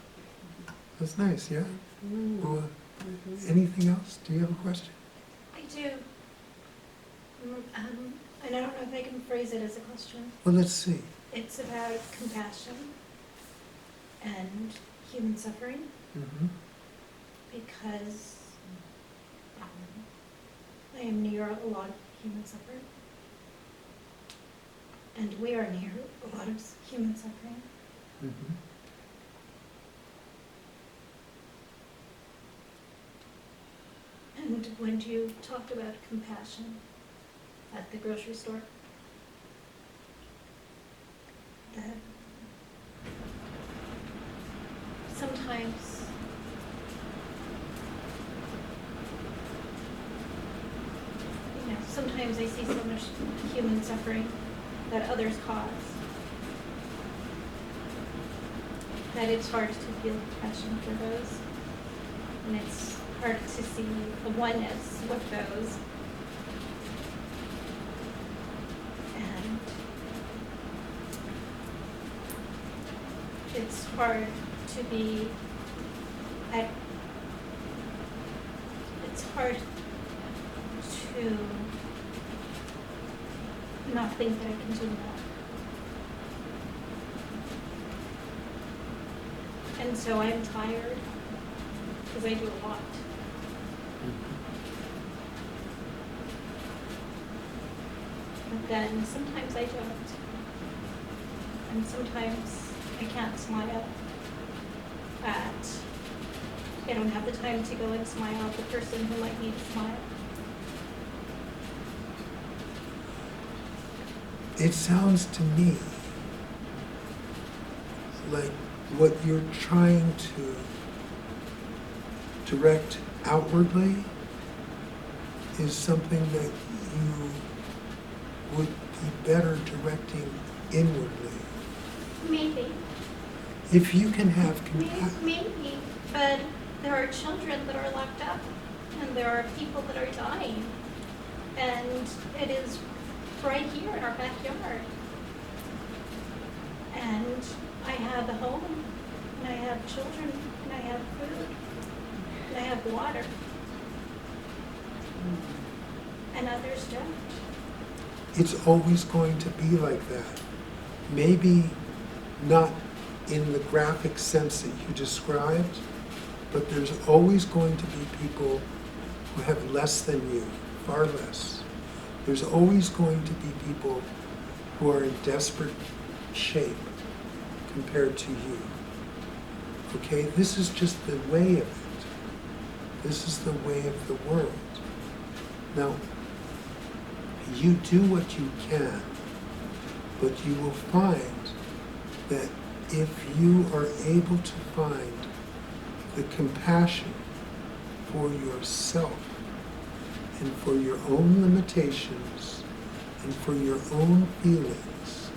Speaker 1: That's nice, yeah?
Speaker 6: Mhm.
Speaker 1: Well,
Speaker 6: Mhm.
Speaker 1: anything else? Do you have a question?
Speaker 8: I do. And I don't know if I can phrase it as a question.
Speaker 1: Well, let's see.
Speaker 8: It's about compassion and human suffering,
Speaker 1: Mm-hmm.
Speaker 8: because I am near a lot of human suffering. And we are near a lot of human suffering.
Speaker 1: Mm-hmm.
Speaker 8: And when you talked about compassion at the grocery store, that sometimes sometimes I see so much human suffering that others cause, that it's hard to feel compassion for those. And it's hard to see the oneness with those. And it's hard to be it's hard to not think that I can do more. And so I'm tired because I do a lot. But then sometimes I don't. And sometimes I can't smile I don't have the time to go and smile at the person who might need a smile.
Speaker 1: It sounds to me like what you're trying to direct outwardly is something that you would be better directing inwardly.
Speaker 8: Maybe.
Speaker 1: If you can have compassion.
Speaker 8: Maybe. But there are children that are locked up, and there are people that are dying. And it is right here in our backyard. And I have a home, and I have children, and I have food, and I have water. extent.
Speaker 1: It's always going to be like that. Maybe not in the graphic sense that you described, but there's always going to be people who have less than you, far less. There's always going to be people who are in desperate shape compared to you. Okay? This is just the way of it. This is the way of the world. Now, you do what you can, but you will find that if you are able to find the compassion for yourself and for your own limitations and for your own feelings,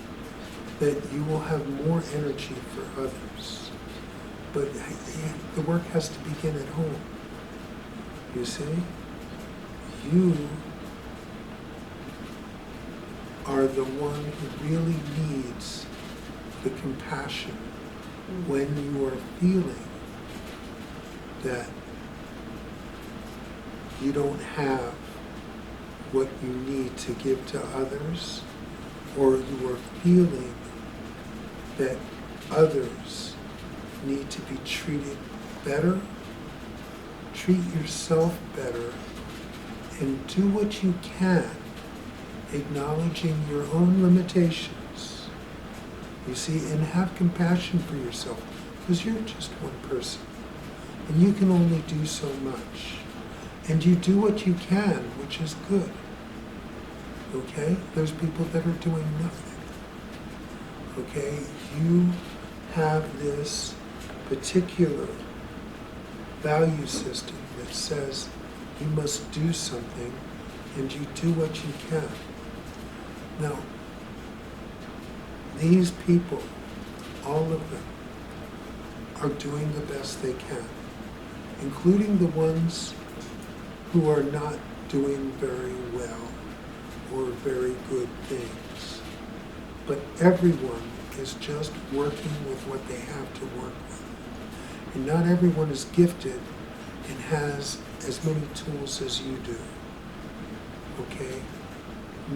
Speaker 1: that you will have more energy for others. But the work has to begin at home. You see? You are the one who really needs the compassion when you are feeling that you don't have what you need to give to others, or you are feeling that others need to be treated better. Treat yourself better and do what you can, acknowledging your own limitations. You see, and have compassion for yourself, because you're just one person, and you can only do so much. And you do what you can, which is good. Okay? There's people that are doing nothing. Okay? You have this particular value system that says you must do something, and you do what you can. Now, these people, all of them, are doing the best they can, including the ones who are not doing very well or very good things. But everyone is just working with what they have to work with. And not everyone is gifted and has as many tools as you do. Okay?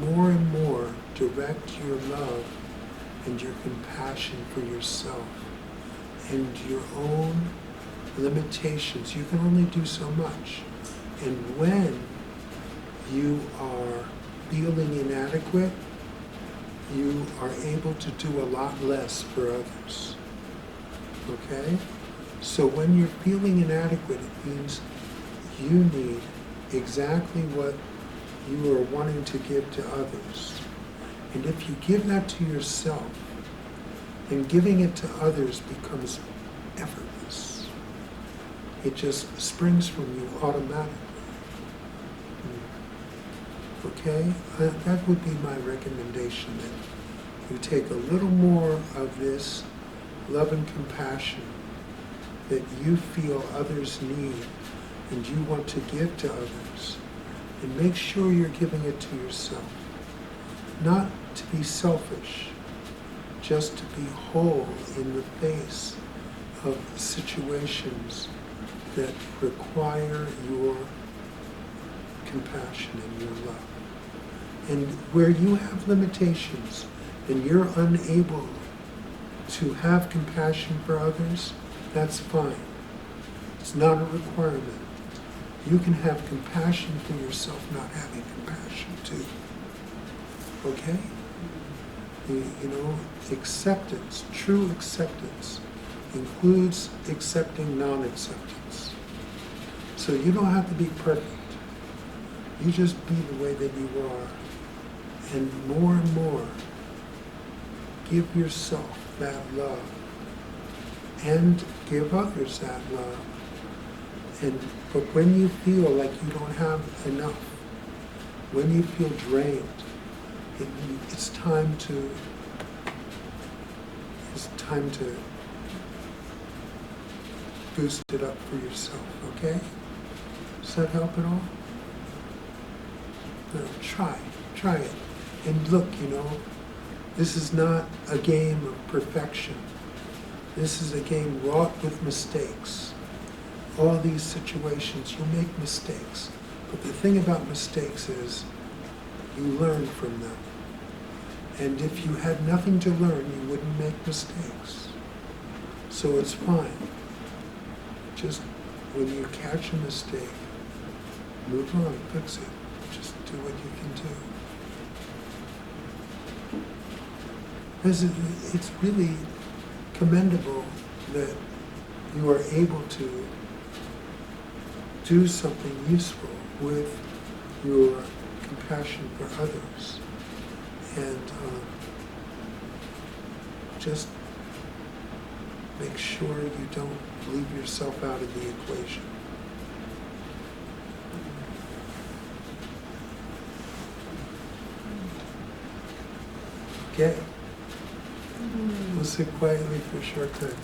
Speaker 1: More and more, direct your love and your compassion for yourself and your own limitations. You can only do so much. And when you are feeling inadequate, you are able to do a lot less for others. Okay? So when you're feeling inadequate, it means you need exactly what you are wanting to give to others. And if you give that to yourself, then giving it to others becomes effortless. It just springs from you automatically. Okay? That would be my recommendation, that you take a little more of this love and compassion that you feel others need and you want to give to others, and make sure you're giving it to yourself. Not to be selfish, just to be whole in the face of situations that require your compassion and your love. And where you have limitations and you're unable to have compassion for others, that's fine. It's not a requirement. You can have compassion for yourself not having compassion too. Okay? You know, acceptance, true acceptance, includes accepting non-acceptance. So you don't have to be perfect. You just be the way that you are. And more, give yourself that love. And give others that love. But when you feel like you don't have enough, when you feel drained, it's time to boost it up for yourself, okay? Does that help at all? No, try it. And look, you know, this is not a game of perfection. This is a game wrought with mistakes. All these situations, you'll make mistakes. But the thing about mistakes is You learn from them. And if you had nothing to learn, you wouldn't make mistakes. So it's fine. Just when you catch a mistake, move on, fix it. Just do what you can do. Because it's really commendable that you are able to do something useful with your compassion for others. And just make sure you don't leave yourself out of the equation. Okay? We'll sit quietly for a short time.